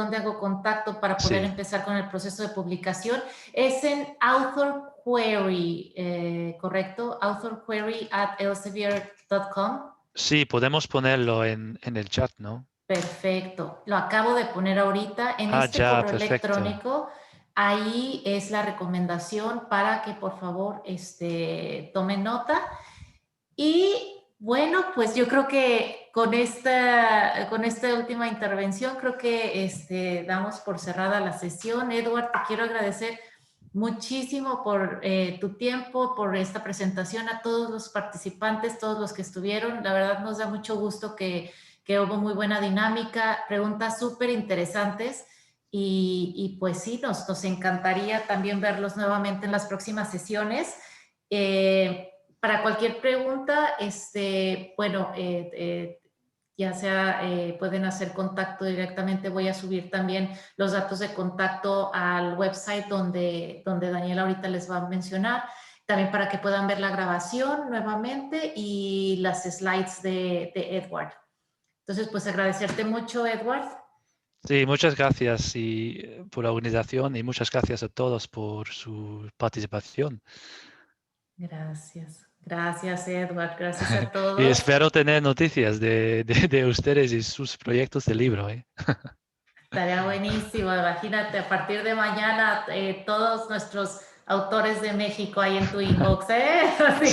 para poder Sí, empezar con el proceso de publicación. Es en Author Query, ¿correcto? Author Query at elsevier.com. sí, podemos ponerlo en el chat, ¿no? Perfecto, lo acabo de poner ahorita. En Ah, este ya, correo perfecto. electrónico, ahí es la recomendación para que por favor tomen nota. Y bueno, pues yo creo que con esta última intervención, creo que damos por cerrada la sesión. Edward, te quiero agradecer muchísimo por tu tiempo, por esta presentación, a todos los participantes, todos los que estuvieron. La verdad nos da mucho gusto que hubo muy buena dinámica, preguntas súper interesantes y pues sí, nos encantaría también verlos nuevamente en las próximas sesiones. Para cualquier pregunta, bueno, ya sea pueden hacer contacto directamente, voy a subir también los datos de contacto al website donde Daniela ahorita les va a mencionar, también para que puedan ver la grabación nuevamente y las slides de Edward. Entonces, pues agradecerte mucho, Edward. Sí, muchas gracias por la organización y muchas gracias a todos por su participación. Gracias. Gracias, Edward. Gracias a Y todos. espero tener noticias de ustedes y sus proyectos de libro, ¿eh? Estaría buenísimo, imagínate, a partir de mañana todos nuestros autores de México ahí en tu inbox, ¿eh? Así